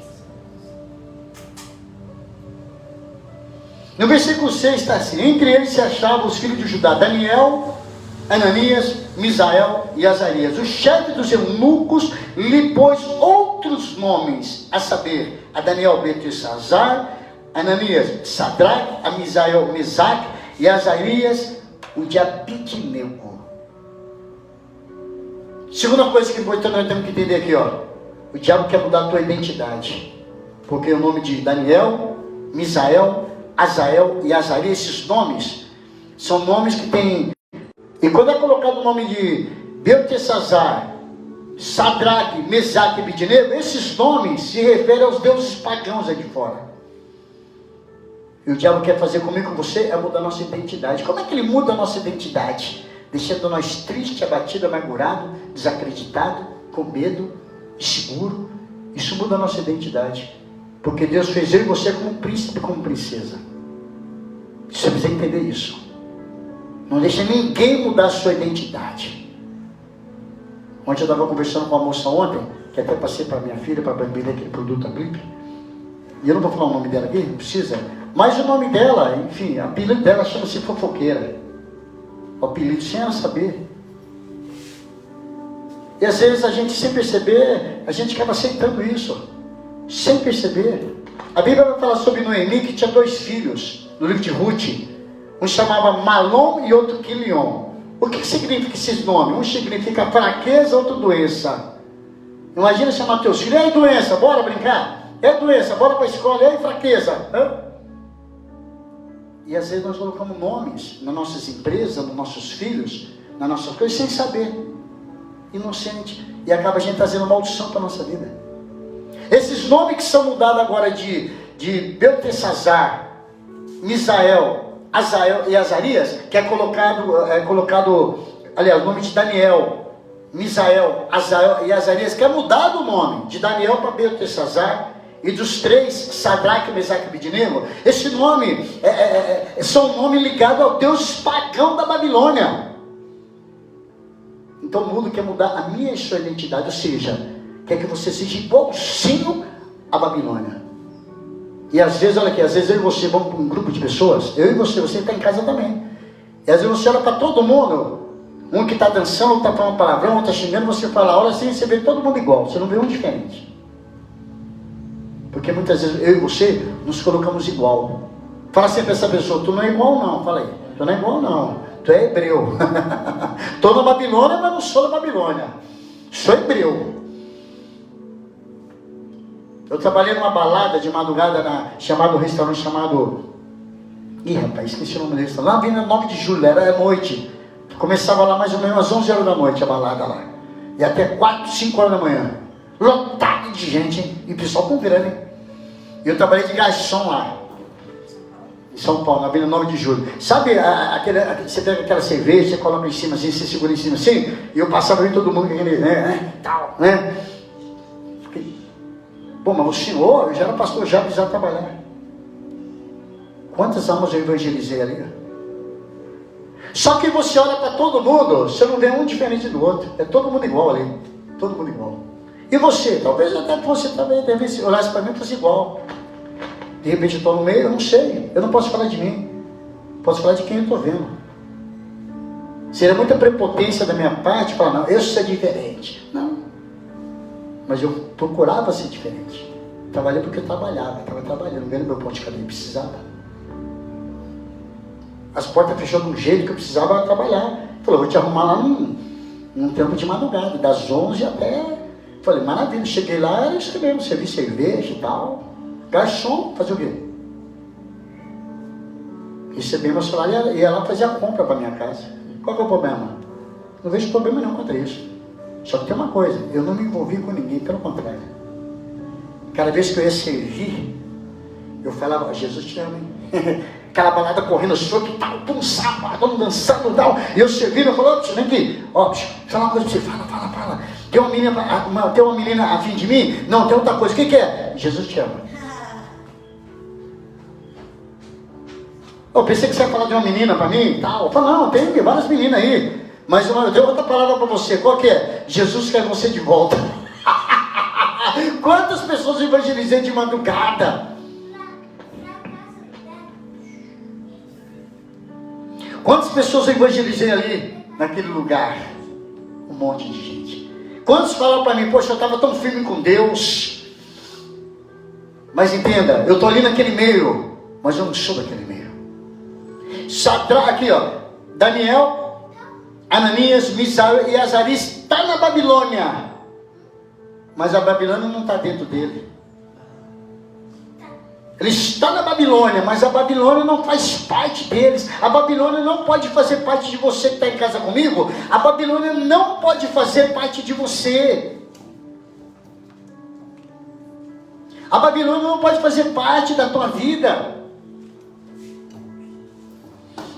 [SPEAKER 1] No versículo 6 está assim: entre eles se achavam os filhos de Judá, Daniel, Ananias, Misael e Azarias. O chefe dos eunucos lhe pôs outros nomes, a saber, a Daniel Beltesazar, Ananias Sadraque, a Misael Mesaque e a Azarias o de Abidnego. Segunda coisa que nós temos que entender aqui, ó, o diabo quer mudar a tua identidade, porque o nome de Daniel, Misael, Azael e Azarias, esses nomes são nomes que tem. E quando é colocado o nome de Beltesazar, Sadraque, Mesaque e Abidnego, esses nomes se referem aos deuses pagãos aí de fora. E o diabo quer fazer comigo, com você, é mudar a nossa identidade. Como é que ele muda a nossa identidade? Deixando nós triste, abatido, amargurado, desacreditado, com medo, inseguro. Isso muda a nossa identidade. Porque Deus fez eu e você como príncipe, como princesa. Você precisa entender isso. Não deixa ninguém mudar a sua identidade. Ontem eu estava conversando com uma moça ontem. que até passei para minha filha, para beber aquele produto, a Blip. E eu não vou falar o nome dela aqui, não precisa. Mas o nome dela, enfim, a apelido dela chama-se fofoqueira. O apelido sem ela saber. E às vezes a gente, sem perceber, a gente acaba aceitando isso. Sem perceber. A Bíblia vai falar sobre Noemi, que tinha 2 filhos, no livro de Ruth. Um chamava Malom e outro Quilion. O que significa esses nomes? Um significa fraqueza, outro doença. Imagina chamar teus filhos: ei, doença, bora brincar? É doença, bora para a escola. Ei, fraqueza. E às vezes nós colocamos nomes nas nossas empresas, nos nossos filhos, nas nossas coisas, sem saber. Inocente. E acaba a gente trazendo maldição para a nossa vida. Esses nomes que são mudados agora de Beltesazar, Misael, Azael e Azarias, que é colocado, aliás, o nome de Daniel, Misael, Azael e Azarias, que é mudado o nome de Daniel para Beltesazar, e dos 3, Sadraque, Mesaque e Abednego. Esse nome são nomes ligados ao Deus pagão da Babilônia. Então o mundo quer mudar a minha e sua identidade, ou seja, quer que você seja igualzinho à Babilônia. E às vezes, olha aqui, às vezes eu e você vamos para um grupo de pessoas, eu e você está em casa também. E às vezes você olha para todo mundo, um que está dançando, outro está falando palavrão, outro está xingando, você fala, olha assim, você vê todo mundo igual, você não vê um diferente. Porque muitas vezes eu e você nos colocamos igual. Fala assim para essa pessoa: tu não é igual não. Fala aí: tu não é igual não, tu é hebreu. Estou na Babilônia, mas não sou da Babilônia, sou hebreu. Eu trabalhei numa balada de madrugada, chamado restaurante chamado... Ih, rapaz, esqueci o nome do restaurante. Lá na Avenida 9 de Julho, era noite. Começava lá mais ou menos às 11 horas da noite a balada lá. E até 4, 5 horas da manhã. Lotado de gente, hein? E o pessoal com grana, hein? E eu trabalhei de garçom lá. Em São Paulo, na Avenida 9 de Julho. Sabe, você pega aquela cerveja, você coloca em cima assim, você segura em cima assim, e eu passava em todo mundo com aquele, tal, né? Pô, mas o senhor, eu já era pastor, já precisava trabalhar. Quantas almas eu evangelizei ali? Só que você olha para todo mundo, você não vê um diferente do outro. É todo mundo igual ali. Todo mundo igual. E você? Talvez até você também deve olhar para mim e fosse igual. De repente eu estou no meio, eu não sei. Eu não posso falar de mim. Posso falar de quem eu estou vendo. Seria muita prepotência da minha parte falar: não, eu sou diferente. Não. Mas eu procurava ser diferente. Trabalhei porque eu trabalhava. Estava trabalhando, vendo meu ponto de caminho. Precisava. As portas fechou de um jeito que eu precisava trabalhar. Falei: vou te arrumar lá num tempo de madrugada, das 11 até... Falei: maravilha. Cheguei lá, era isso mesmo. Servi cerveja e tal. Garçom, fazer o quê? Recebi meu salário e ia lá fazer a compra para minha casa. Qual que é o problema? Não vejo problema nenhum contra isso. Só que tem uma coisa: eu não me envolvi com ninguém, pelo contrário. Cada vez que eu ia servir, eu falava: Jesus te ama, hein? Aquela balada correndo, soco e tal, pum, sábado, dançando e tal. E eu servindo, eu falei: ó, vem aqui, ó, deixa eu falar uma coisa pra você, fala. Tem uma menina a fim de mim? Não, tem outra coisa, o que é? Jesus te ama. Eu pensei que você ia falar de uma menina para mim e tal. Eu falei: não, tem várias meninas aí. Mas eu tenho outra palavra para você. Qual que é? Jesus quer você de volta. Quantas pessoas eu evangelizei de madrugada? Quantas pessoas eu evangelizei ali, naquele lugar? Um monte de gente. Quantos falaram para mim: poxa, eu estava tão firme com Deus. Mas entenda, eu estou ali naquele meio, mas eu não sou daquele meio. Aqui, ó, Daniel, Ananias, Misael e Azarias está na Babilônia, mas a Babilônia não está dentro dele. Ele está na Babilônia, mas a Babilônia não faz parte deles. A Babilônia não pode fazer parte de você que está em casa comigo. A Babilônia não pode fazer parte de você. A Babilônia não pode fazer parte da tua vida.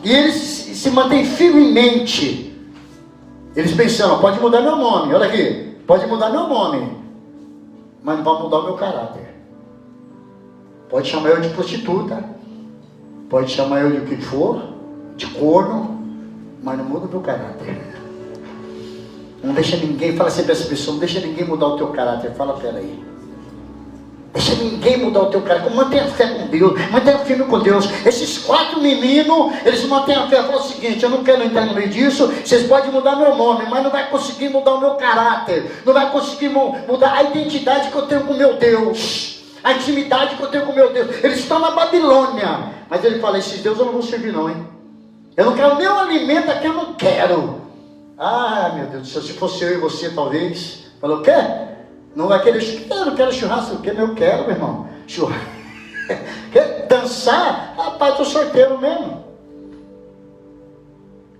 [SPEAKER 1] E eles se mantêm firmemente. Eles pensam: pode mudar meu nome, olha aqui, pode mudar meu nome, mas não vai mudar o meu caráter. Pode chamar eu de prostituta, pode chamar eu de o que for, de corno, mas não muda o meu caráter. Não deixa ninguém, fala sempre para essa pessoa, não deixa ninguém mudar o teu caráter. Fala, peraí. Deixa ninguém mudar o teu caráter. Mantenha a fé com Deus, mantenha firme com Deus. Esses 4 meninos, eles mantêm a fé. Fala o seguinte, eu não quero entrar no meio disso. Vocês podem mudar meu nome, mas não vai conseguir mudar o meu caráter. Não vai conseguir mudar a identidade que eu tenho com meu Deus. A intimidade que eu tenho com meu Deus. Eles estão na Babilônia. Mas ele fala, esses deuses eu não vou servir não, hein. Eu não quero nenhum alimento aqui, eu não quero. Ah, meu Deus do céu, se fosse eu e você, talvez. Falou, quer? Não vai querer churrasco? Eu não quero churrasco. O que? Eu quero, meu irmão. Churrasco. Quer dançar? Rapaz, estou sorteiro mesmo.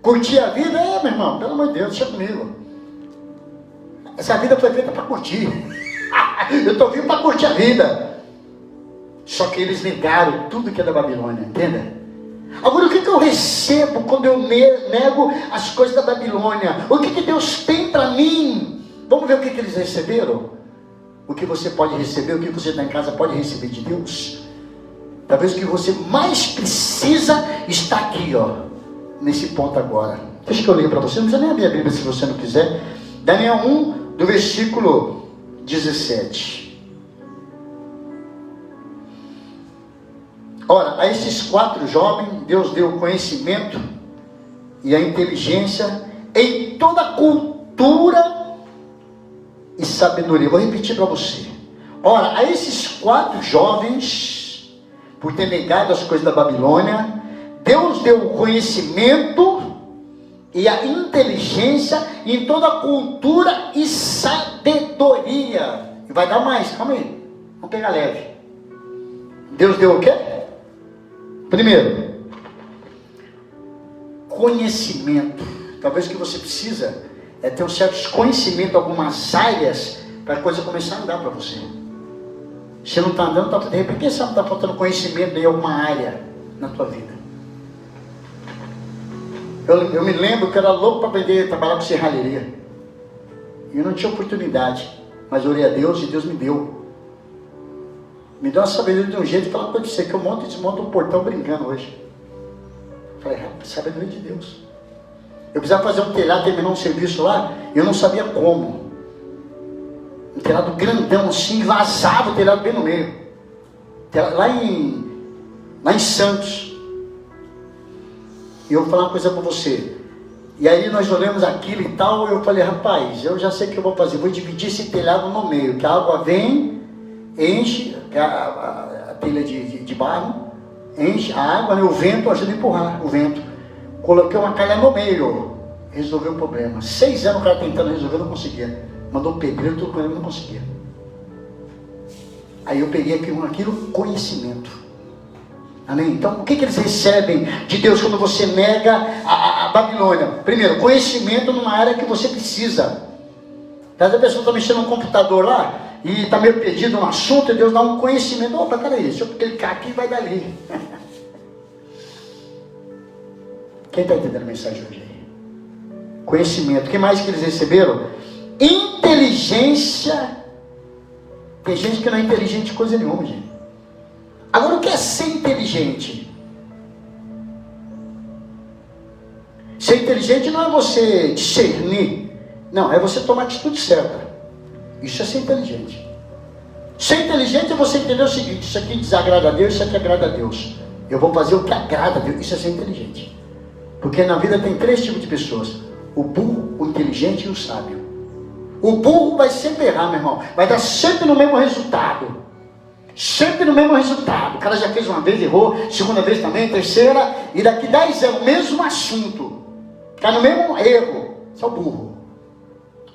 [SPEAKER 1] Curtir a vida? Meu irmão, pelo amor de Deus, deixa comigo. Essa vida foi feita para curtir. Eu estou vindo para curtir a vida. Só que eles negaram tudo que é da Babilônia, entende? Agora, o que eu recebo quando eu nego as coisas da Babilônia? O que Deus tem para mim? Vamos ver o que eles receberam? O que você pode receber, o que você está em casa pode receber de Deus. Talvez o que você mais precisa está aqui, ó, nesse ponto agora. Deixa que eu leio para você, não precisa nem abrir a Bíblia se você não quiser. Daniel 1, do versículo 17. Ora, a esses 4 jovens, Deus deu o conhecimento e a inteligência em toda a cultura e sabedoria. Vou repetir para você. Ora, a esses 4 jovens, por ter negado as coisas da Babilônia, Deus deu o conhecimento e a inteligência em toda a cultura e sabedoria. E vai dar mais, calma aí. Vamos pegar leve. Deus deu o quê? Primeiro, conhecimento. Talvez o que você precisa é ter um certo conhecimento em algumas áreas para a coisa começar a andar para você. Se não está andando, de repente, quem sabe está faltando conhecimento em alguma área na tua vida. Eu me lembro que eu era louco para aprender a trabalhar com serralheria. E eu não tinha oportunidade, mas eu orei a Deus e Deus me deu. Me deu uma sabedoria de um jeito, falar para você que eu monto e desmonto um portão brincando hoje. Falei, sabedoria de Deus. Eu precisava fazer um telhado, terminar um serviço lá, e eu não sabia como. Um telhado grandão assim, vazava o telhado bem no meio. Lá em Santos. E eu vou falar uma coisa para você. E aí nós olhamos aquilo e tal, e eu falei, rapaz, eu já sei o que eu vou fazer. Vou dividir esse telhado no meio, que a água vem, enche a telha de barro, enche a água, e o vento ajuda a empurrar o vento. Coloquei uma calha no meio, resolveu o problema. 6 anos o cara tentando resolver, não conseguia. Mandou o pedreiro, tudo com ele, não conseguia. Aí eu peguei aquilo, conhecimento. Amém? Então, o que eles recebem de Deus quando você nega a Babilônia? Primeiro, conhecimento numa área que você precisa. Cada pessoa está mexendo no computador lá, e está meio perdido no assunto, e Deus dá um conhecimento. Opa, peraí, se eu clicar aqui, vai dali. Quem está entendendo a mensagem hoje aí? Conhecimento. O que mais que eles receberam? Inteligência. Tem gente que não é inteligente de coisa nenhuma, gente. Agora, o que é ser inteligente? Ser inteligente não é você discernir. Não, é você tomar a atitude certa. Isso é ser inteligente. Ser inteligente é você entender o seguinte: isso aqui desagrada a Deus, isso aqui agrada a Deus. Eu vou fazer o que agrada a Deus. Isso é ser inteligente. Porque na vida tem 3 tipos de pessoas: o burro, o inteligente e o sábio. O burro vai sempre errar, meu irmão. Vai dar sempre no mesmo resultado. Sempre no mesmo resultado. O cara já fez uma vez, errou, segunda vez também, terceira, e daqui 10 anos, o mesmo assunto. Está no mesmo erro. Isso é o burro.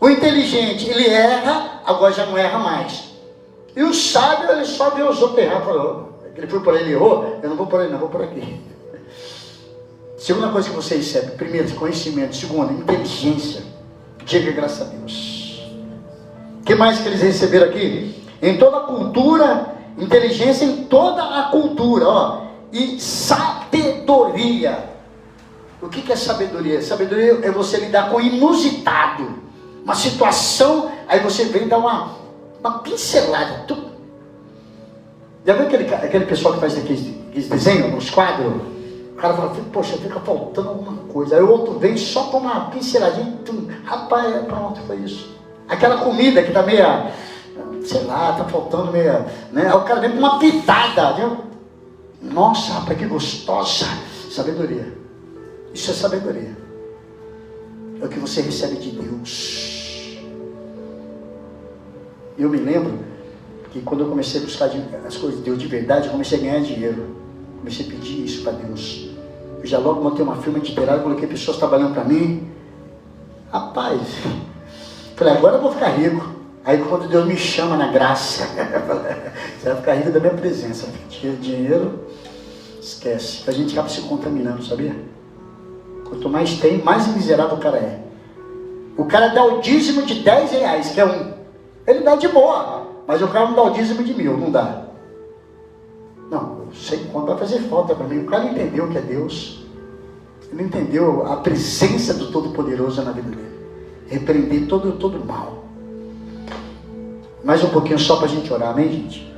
[SPEAKER 1] O inteligente, ele erra, agora já não erra mais. E o sábio, ele só vê os outros errar. Falou, ele foi por aí, ele errou, eu não vou por aí, não, vou por aqui. Segunda coisa que você recebe: primeiro, conhecimento. Segundo, inteligência. Diga graças a Deus. O que mais que eles receberam aqui? Em toda a cultura, inteligência em toda a cultura, ó. E sabedoria. O que é sabedoria? Sabedoria é você lidar com o inusitado. Uma situação, aí você vem dar uma pincelada. Já viu aquele pessoal que faz aqueles desenhos nos quadros? cara fala, poxa, fica faltando alguma coisa. Aí o outro vem só com uma pinceladinha, rapaz, pronto, foi isso. Aquela comida que tá meia, sei lá, tá faltando meia, né? Aí o cara vem com uma pitada, viu? Nossa, rapaz, que gostosa. Sabedoria. Isso é sabedoria. É o que você recebe de Deus. Eu me lembro que quando eu comecei a buscar as coisas de Deus de verdade, eu comecei a ganhar dinheiro. Comecei a pedir isso para Deus. Eu já logo montei uma firma de literário, coloquei pessoas trabalhando para mim. Rapaz, falei, agora eu vou ficar rico. Aí quando Deus me chama na graça, você vai ficar rico da minha presença. Dinheiro, esquece. A gente acaba se contaminando, sabia? Quanto mais tem, mais miserável o cara é. O cara dá o dízimo de 10 reais, que é um. Ele dá de boa, mas o cara não dá o dízimo de 1000, não dá. Não, eu sei quando vai fazer falta para mim. O cara não entendeu o que é Deus. Ele não entendeu a presença do Todo-Poderoso na vida dele. Repreender todo mal. Mais um pouquinho só para a gente orar, amém, gente?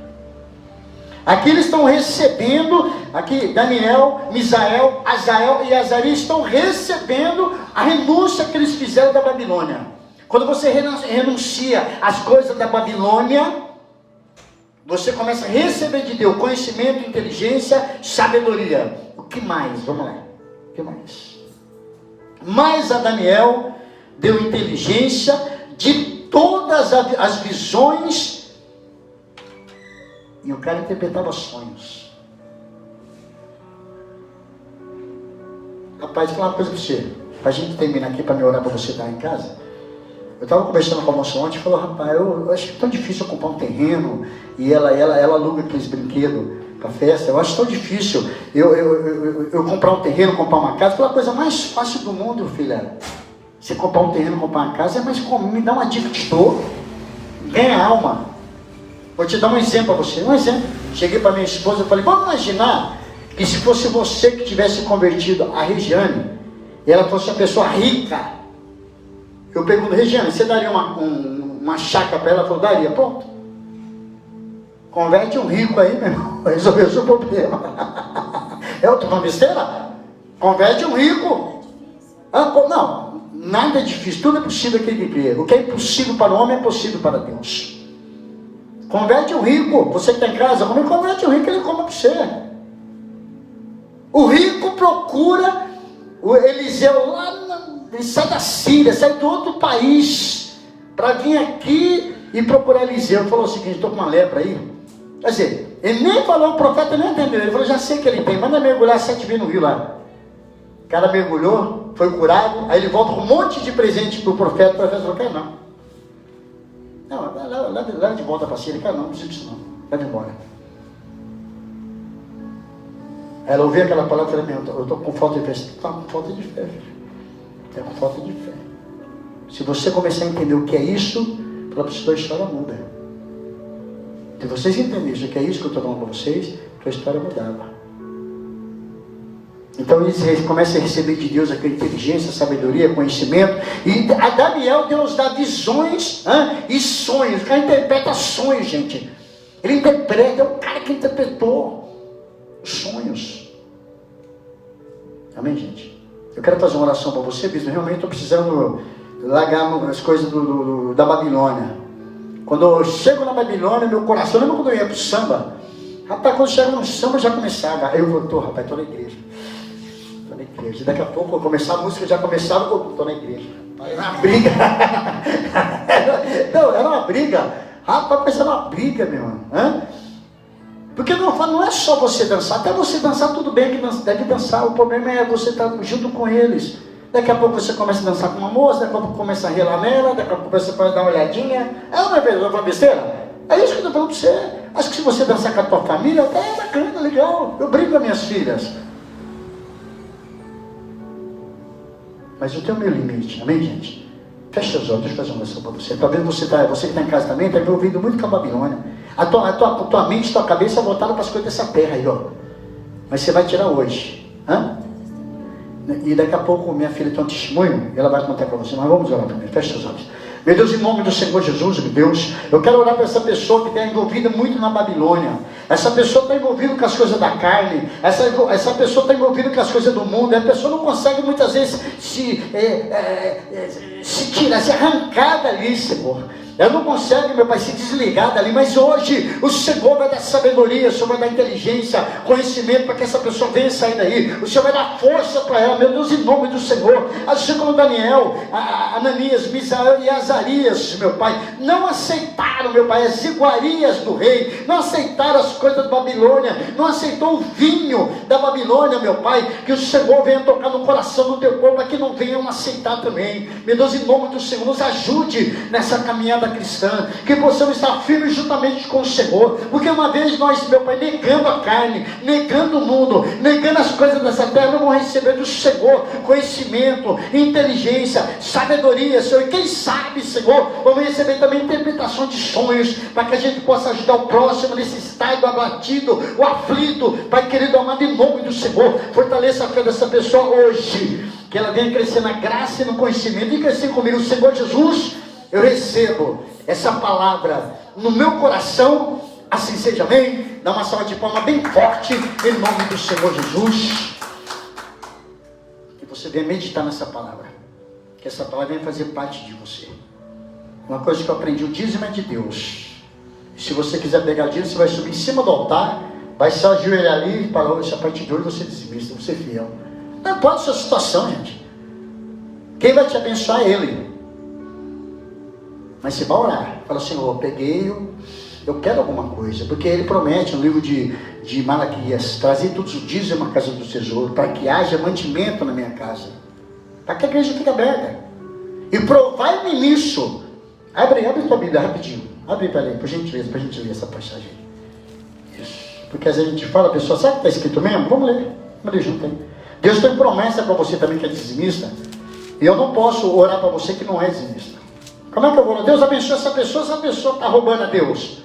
[SPEAKER 1] Aqui eles estão recebendo, aqui Daniel, Misael, Azael e Azarias estão recebendo a renúncia que eles fizeram da Babilônia. Quando você renuncia às coisas da Babilônia, você começa a receber de Deus conhecimento, inteligência, sabedoria. O que mais? Vamos lá. O que mais? Mas a Daniel deu inteligência de todas as visões. E o cara interpretava sonhos. Rapaz, vou falar uma coisa para você. Para a gente terminar aqui, para me orar para você estar em casa. Eu estava conversando com a moça ontem e falou, rapaz, eu acho que é tão difícil eu comprar um terreno. E ela aluga aqueles brinquedos para festa. Eu acho tão difícil eu comprar um terreno, comprar uma casa. Foi a coisa mais fácil do mundo, filha. Você comprar um terreno, comprar uma casa é mais comum. Me dá uma dica de dor. Ganha alma. Vou te dar um exemplo para você. Um exemplo. Cheguei para minha esposa e falei, vamos imaginar que se fosse você que tivesse convertido a Regiane, e ela fosse uma pessoa rica. Eu pergunto, Regiane, você daria uma chácara para ela? Ela falou, daria. Pronto. Converte um rico aí, meu irmão. Resolveu o seu problema. É outra besteira? Converte um rico. Não, nada é difícil. Tudo é possível aquele que crê. O que é impossível para o homem é possível para Deus. Converte um rico. Você que está em casa, converte um rico, ele come para você. O rico procura o Eliseu lá, ele sai da Síria, sai do outro país, para vir aqui e procurar Eliseu. Ele falou o seguinte, estou com uma lepra aí. Quer dizer, ele nem falou, o profeta nem entendeu. Ele falou, já sei que ele tem, manda mergulhar 7 vezes no rio lá. O cara mergulhou, foi curado, aí ele volta com um monte de presente para o profeta. O profeta falou, quer não. Não, leva de volta para Síria. Quer não precisa disso não, leva embora. Ela ouviu aquela palavra e falou, eu estou com falta de fé. Você está com falta de fé, filho. Está com falta de fé. Se você começar a entender o que é isso, para a sua história muda. Se vocês entenderem o que é isso que eu estou falando para vocês, a sua história mudava. Então eles começam a receber de Deus aquela inteligência, sabedoria, conhecimento. E a Daniel, Deus dá visões e sonhos. O cara interpreta sonhos, gente. Ele interpreta, é o cara que interpretou os sonhos. Amém, gente? Eu quero fazer uma oração para você, bispo. Realmente estou precisando largar as coisas da Babilônia. Quando eu chego na Babilônia, meu coração, lembra quando eu ia para o samba? Rapaz, quando eu chego no samba já começava. Aí eu estou na igreja. Estou na igreja. Daqui a pouco eu começar a música, já começava, eu estou na igreja. Era uma briga. Não, era uma briga. Rapaz, pensava uma briga, meu irmão. Porque não é só você dançar. Até você dançar, tudo bem que deve dançar. O problema é você estar junto com eles. Daqui a pouco você começa a dançar com uma moça, daqui a pouco começa a relar nela, daqui a pouco você pode dar uma olhadinha. Não é verdade, uma besteira? É isso que eu estou falando para você. Acho que se você dançar com a tua família, é bacana, legal. Eu brinco com as minhas filhas. Mas eu tenho o meu limite, amém, gente? Fecha os olhos, deixa eu fazer uma oração para você. Talvez você que está em casa também, está envolvido muito com a Babilônia. A tua mente, a tua cabeça é voltada para as coisas dessa terra aí, ó. Mas você vai tirar hoje. E daqui a pouco minha filha tem um testemunho, ela vai contar para você, mas vamos orar primeiro, fecha os olhos. Meu Deus, em nome do Senhor Jesus, meu Deus, eu quero orar para essa pessoa que está envolvida muito na Babilônia. Essa pessoa está envolvida com as coisas da carne, essa pessoa está envolvida com as coisas do mundo, a pessoa não consegue muitas vezes se arrancar dali, Senhor. Ela não consegue, meu Pai, se desligar dali, mas hoje o Senhor vai dar sabedoria, o Senhor vai dar inteligência, conhecimento para que essa pessoa venha sair daí. O Senhor vai dar força para ela, meu Deus, em nome do Senhor. Assim como Daniel, Ananias, Misael e Azarias, meu Pai, não aceitaram, meu Pai, as iguarias do rei, não aceitaram as coisas da Babilônia, não aceitou o vinho da Babilônia, meu Pai, que o Senhor venha tocar no coração do teu povo, para que não venham aceitar também. Meu Deus, em nome do Senhor, nos ajude nessa caminhada cristã, que possamos estar firmes juntamente com o Senhor, porque uma vez nós, meu Pai, negando a carne, negando o mundo, negando as coisas dessa terra, vamos receber do Senhor conhecimento, inteligência, sabedoria, Senhor, e quem sabe, Senhor, vamos receber também interpretação de sonhos, para que a gente possa ajudar o próximo nesse estado abatido, o aflito. Pai querido, amado, em nome do Senhor, fortaleça a fé dessa pessoa hoje, que ela venha crescer na graça e no conhecimento, e crescer comigo, Senhor Jesus. Eu recebo essa palavra no meu coração, assim seja, amém? Dá uma salva de palmas bem forte, em nome do Senhor Jesus. Que você venha meditar nessa palavra, que essa palavra venha fazer parte de você. Uma coisa que eu aprendi, o dízimo é de Deus. Se você quiser pegar dízimo, você vai subir em cima do altar, vai se ajoelhar ali e falar: hoje, a partir de hoje você é dizimista, você é fiel. Não importa a sua situação, gente. Quem vai te abençoar é Ele. Mas você vai orar, fala: Senhor, eu quero alguma coisa, porque Ele promete no livro de Malaquias, trazer todos os dízimos à casa do tesouro, para que haja mantimento na minha casa, para que a igreja fique aberta, e provai-me nisso. Abre tua Bíblia rapidinho, abre para ler, por gentileza, para a gente ler essa passagem. Isso, porque às vezes a gente fala, a pessoa, sabe o que está escrito mesmo? Vamos ler junto aí. Deus tem promessa para você também que é dizimista, e eu não posso orar para você que não é dizimista. Como é que eu vou orar? Deus abençoe essa pessoa está roubando a Deus.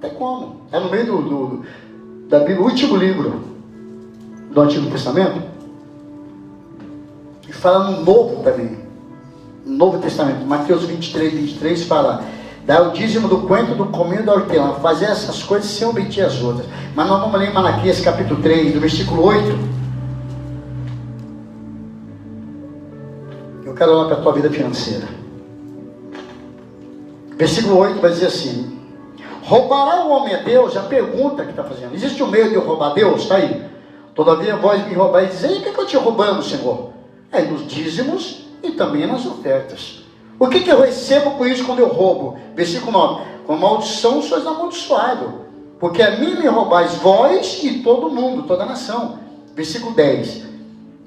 [SPEAKER 1] Tem como? É no meio da Bíblia, o último livro do Antigo Testamento, e fala no Novo também, no Novo Testamento, Mateus 23 fala: dá o dízimo do coentro, do cominho e da hortelã, fazer essas coisas sem omitir as outras. Mas nós vamos ler em Malaquias capítulo 3, do versículo 8. Eu quero orar para a tua vida financeira. Versículo 8 vai dizer assim: roubará o homem a Deus? A pergunta que está fazendo, existe um meio de eu roubar a Deus? Está aí. Todavia vós me roubais e dizer: o que eu estou te roubando, Senhor? É nos dízimos e também nas ofertas. O que eu recebo com isso quando eu roubo? Versículo 9: com maldição sois amaldiçoado, porque a mim me roubais vós e todo mundo, toda a nação. Versículo 10: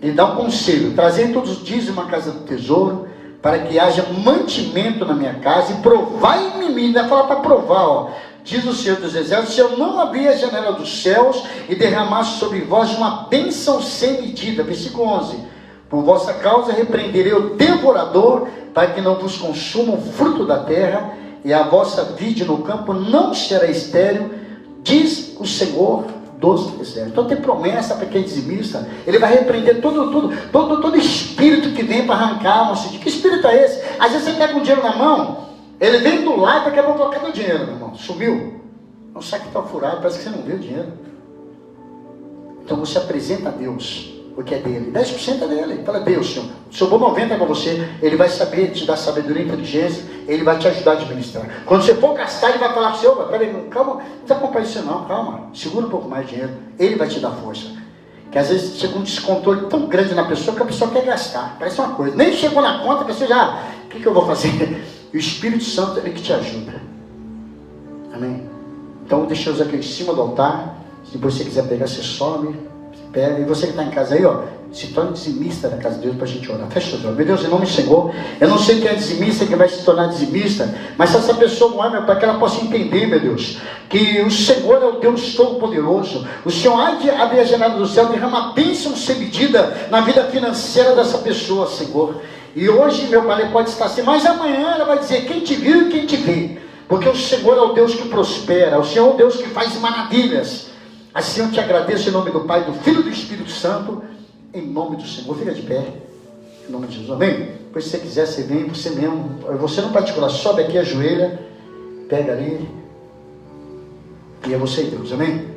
[SPEAKER 1] ele dá um conselho: trazei todos os dízimos à casa do tesouro, para que haja mantimento na minha casa, e provai-me, ainda fala para provar, ó. Diz o Senhor dos Exércitos: se eu não abrir a janela dos céus e derramasse sobre vós uma bênção sem medida. Versículo 11: por vossa causa repreenderei o devorador, para que não vos consuma o fruto da terra, e a vossa vide no campo não será estéril, diz o Senhor dos exércitos. Então tem promessa para quem é dizimista. Ele vai repreender todo espírito que vem para arrancar. Que espírito é esse? Às vezes você pega um dinheiro na mão, ele vem do lado para querer colocar no dinheiro, meu irmão. Sumiu. Não sabe que está furado, parece que você não viu o dinheiro. Então você apresenta a Deus o que é dele. 10% é dele. Fala: Deus, Senhor, sobrou 90% para você. Ele vai saber te dar sabedoria e inteligência. Ele vai te ajudar a administrar. Quando você for gastar, ele vai falar para você: peraí, calma, não precisa comprar isso não, calma, segura um pouco mais de dinheiro. Ele vai te dar força. Que às vezes chega um descontrole tão grande na pessoa que a pessoa quer gastar. Parece uma coisa, nem chegou na conta, a pessoa já, o que eu vou fazer? E o Espírito Santo é ele que te ajuda. Amém? Então deixa eu usar aqui em cima do altar. Se você quiser pegar, você sobe, pega. E você que está em casa aí, ó, se torne dizimista da casa de Deus para a gente orar. Fecha os olhos. Meu Deus, em nome do Senhor, eu não sei quem é dizimista, quem vai se tornar dizimista, mas se essa pessoa não é, meu Pai, que ela possa entender, meu Deus, que o Senhor é o Deus Todo-Poderoso. O Senhor há de abrir a janela do céu, derrama bênção sem medida na vida financeira dessa pessoa, Senhor. E hoje, meu Pai, ele pode estar assim, mas amanhã ela vai dizer: quem te viu e quem te vê. Porque o Senhor é o Deus que prospera, o Senhor é o Deus que faz maravilhas. Assim eu te agradeço em nome do Pai, do Filho e do Espírito Santo, em nome do Senhor. Fica de pé, em nome de Jesus, amém? Pois se você quiser, você vem, você mesmo, você no particular, sobe aqui, ajoelha, pega ali, E é você e Deus, amém?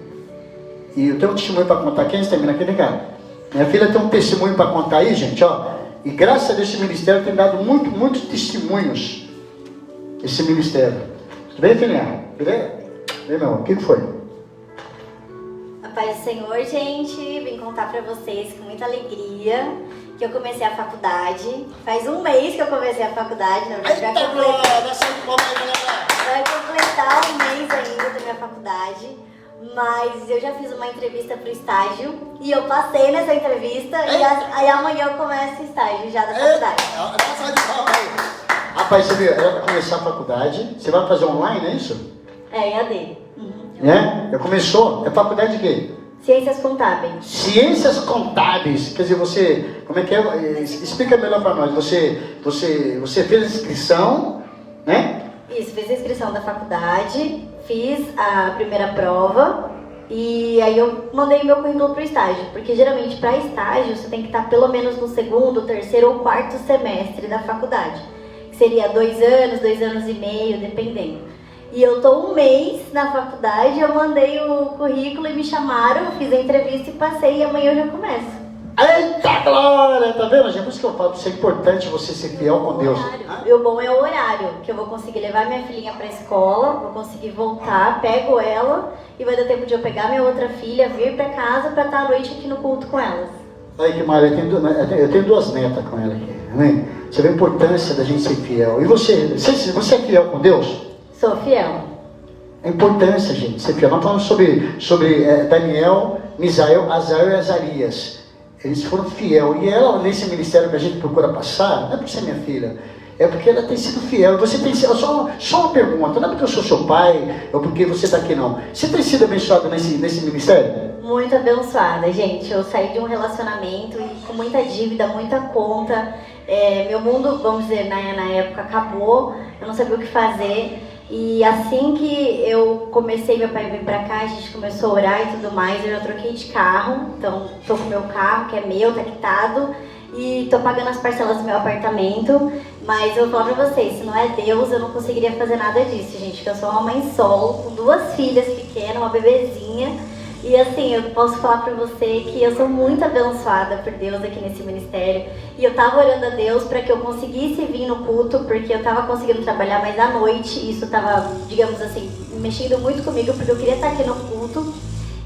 [SPEAKER 1] E eu tenho um testemunho para contar. Quem termina aqui, ligado? Minha filha tem um testemunho para contar aí, gente, ó. E graças a Deus esse ministério tem dado muitos testemunhos. Esse ministério. Tudo bem, filhinha? Vem, meu irmão, o que foi?
[SPEAKER 4] A paz do Senhor, gente. Vim contar pra vocês com muita alegria que eu comecei a faculdade. Faz um mês que eu comecei a faculdade, né? Vai completar um mês ainda da minha faculdade. Mas eu já fiz uma entrevista pro estágio e eu passei nessa entrevista e aí amanhã eu começo o estágio já da faculdade.
[SPEAKER 1] Rapaz, você viu, ela vai começar a faculdade, você vai fazer online, é isso?
[SPEAKER 4] É, EAD.
[SPEAKER 1] Já começou? É faculdade de quê?
[SPEAKER 4] Ciências Contábeis.
[SPEAKER 1] Ciências Contábeis, quer dizer, você, como é que é? Explica melhor para nós, você fez a inscrição, né?
[SPEAKER 4] Isso, fiz a inscrição da faculdade, fiz a primeira prova e aí eu mandei meu currículo para o estágio, porque geralmente para estágio você tem que estar pelo menos no segundo, terceiro ou quarto semestre da faculdade, que seria 2 anos, 2 anos e meio, dependendo. E eu tô um mês na faculdade, eu mandei o currículo e me chamaram, fiz a entrevista e passei e amanhã eu já começo.
[SPEAKER 1] Eita glória, tá vendo, gente? Por isso que eu falo, isso é importante você ser fiel com Deus.
[SPEAKER 4] E o bom é o horário, que eu vou conseguir levar minha filhinha pra escola, vou conseguir voltar, pego ela e vai dar tempo de eu pegar minha outra filha, vir pra casa pra estar à noite aqui no culto com elas.
[SPEAKER 1] Aí que maravilha, eu tenho 2 netas com ela aqui, amém? Você vê a importância da gente ser fiel. E você é fiel com Deus?
[SPEAKER 4] Sou fiel.
[SPEAKER 1] A importância, gente, ser fiel. Nós falamos sobre Daniel, Misael, Azael e Azarias. Eles foram fiel. E ela, nesse ministério que a gente procura passar, não é por ser minha filha, é porque ela tem sido fiel. Você tem sido, só uma pergunta, não é porque eu sou seu pai, ou porque você está aqui não. Você tem sido abençoado nesse ministério?
[SPEAKER 4] Muito abençoada, gente. Eu saí de um relacionamento e com muita dívida, muita conta. Meu mundo, vamos dizer, na época acabou. Eu não sabia o que fazer. E assim que eu comecei, meu pai veio pra cá, a gente começou a orar e tudo mais, eu já troquei de carro, então tô com o meu carro, que é meu, tá quitado, e tô pagando as parcelas do meu apartamento, mas eu vou falar pra vocês, se não é Deus, eu não conseguiria fazer nada disso, gente, porque eu sou uma mãe solo, com 2 filhas pequenas, uma bebezinha, e assim, eu posso falar pra você que eu sou muito abençoada por Deus aqui nesse ministério. E eu tava orando a Deus para que eu conseguisse vir no culto, porque eu tava conseguindo trabalhar mais à noite. E isso tava, digamos assim, mexendo muito comigo, porque eu queria estar aqui no culto.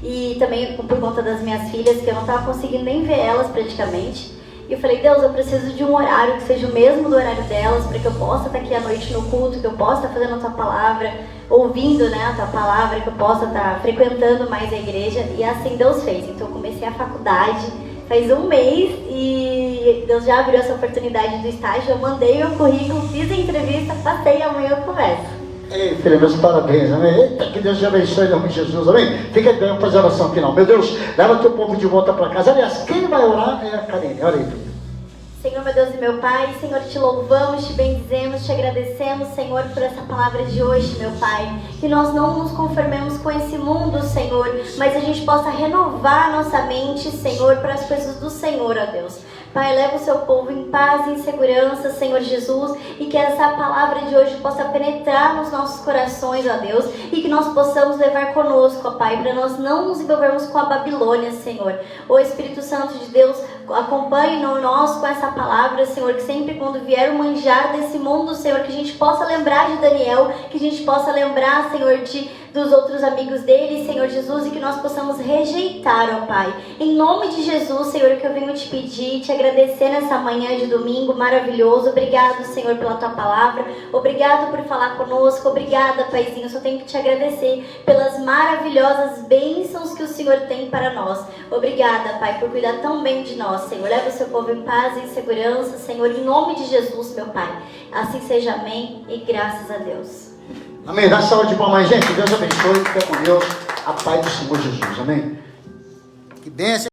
[SPEAKER 4] E também por conta das minhas filhas, que eu não tava conseguindo nem ver elas praticamente. E eu falei, Deus, eu preciso de um horário que seja o mesmo do horário delas, para que eu possa estar aqui à noite no culto, que eu possa estar fazendo a tua palavra, ouvindo, né, a tua palavra, que eu possa estar frequentando mais a igreja. E assim Deus fez. Então eu comecei a faculdade faz um mês e Deus já abriu essa oportunidade do estágio. Eu mandei meu currículo, fiz a entrevista, passei e amanhã eu começo.
[SPEAKER 1] Ei, filha, meus parabéns, amém? Eita, que Deus te abençoe em nome de Jesus, amém? Fica de pé, vamos fazer a oração final. Meu Deus, leva teu povo de volta para casa. Aliás, quem vai orar é a Karine. Ora aí, filha.
[SPEAKER 4] Senhor, meu Deus e meu Pai, Senhor, te louvamos, te bendizemos, te agradecemos, Senhor, por essa palavra de hoje, meu Pai. Que nós não nos conformemos com esse mundo, Senhor, mas a gente possa renovar nossa mente, Senhor, para as coisas do Senhor, ó Deus. Pai, leva o seu povo em paz e em segurança, Senhor Jesus, e que essa palavra de hoje possa penetrar nos nossos corações, ó Deus, e que nós possamos levar conosco, ó Pai, para nós não nos envolvermos com a Babilônia, Senhor. Ô Espírito Santo de Deus, acompanhe-nos nós com essa palavra, Senhor, que sempre quando vier o manjar desse mundo, Senhor, que a gente possa lembrar de Daniel, que a gente possa lembrar, Senhor, dos outros amigos dele, Senhor Jesus, e que nós possamos rejeitar, ó Pai. Em nome de Jesus, Senhor, que eu venho te pedir, te agradecer nessa manhã de domingo maravilhoso. Obrigado, Senhor, pela tua palavra. Obrigado por falar conosco. Obrigada, Paizinho. Eu só tenho que te agradecer pelas maravilhosas bênçãos que o Senhor tem para nós. Obrigada, Pai, por cuidar tão bem de nós, Senhor. Leva o seu povo em paz e em segurança, Senhor, em nome de Jesus, meu Pai. Assim seja, amém, e graças a Deus.
[SPEAKER 1] Amém. Dá saúde de palmas, gente. Deus abençoe. Fica com Deus. A paz do Senhor Jesus. Amém. Que bênção.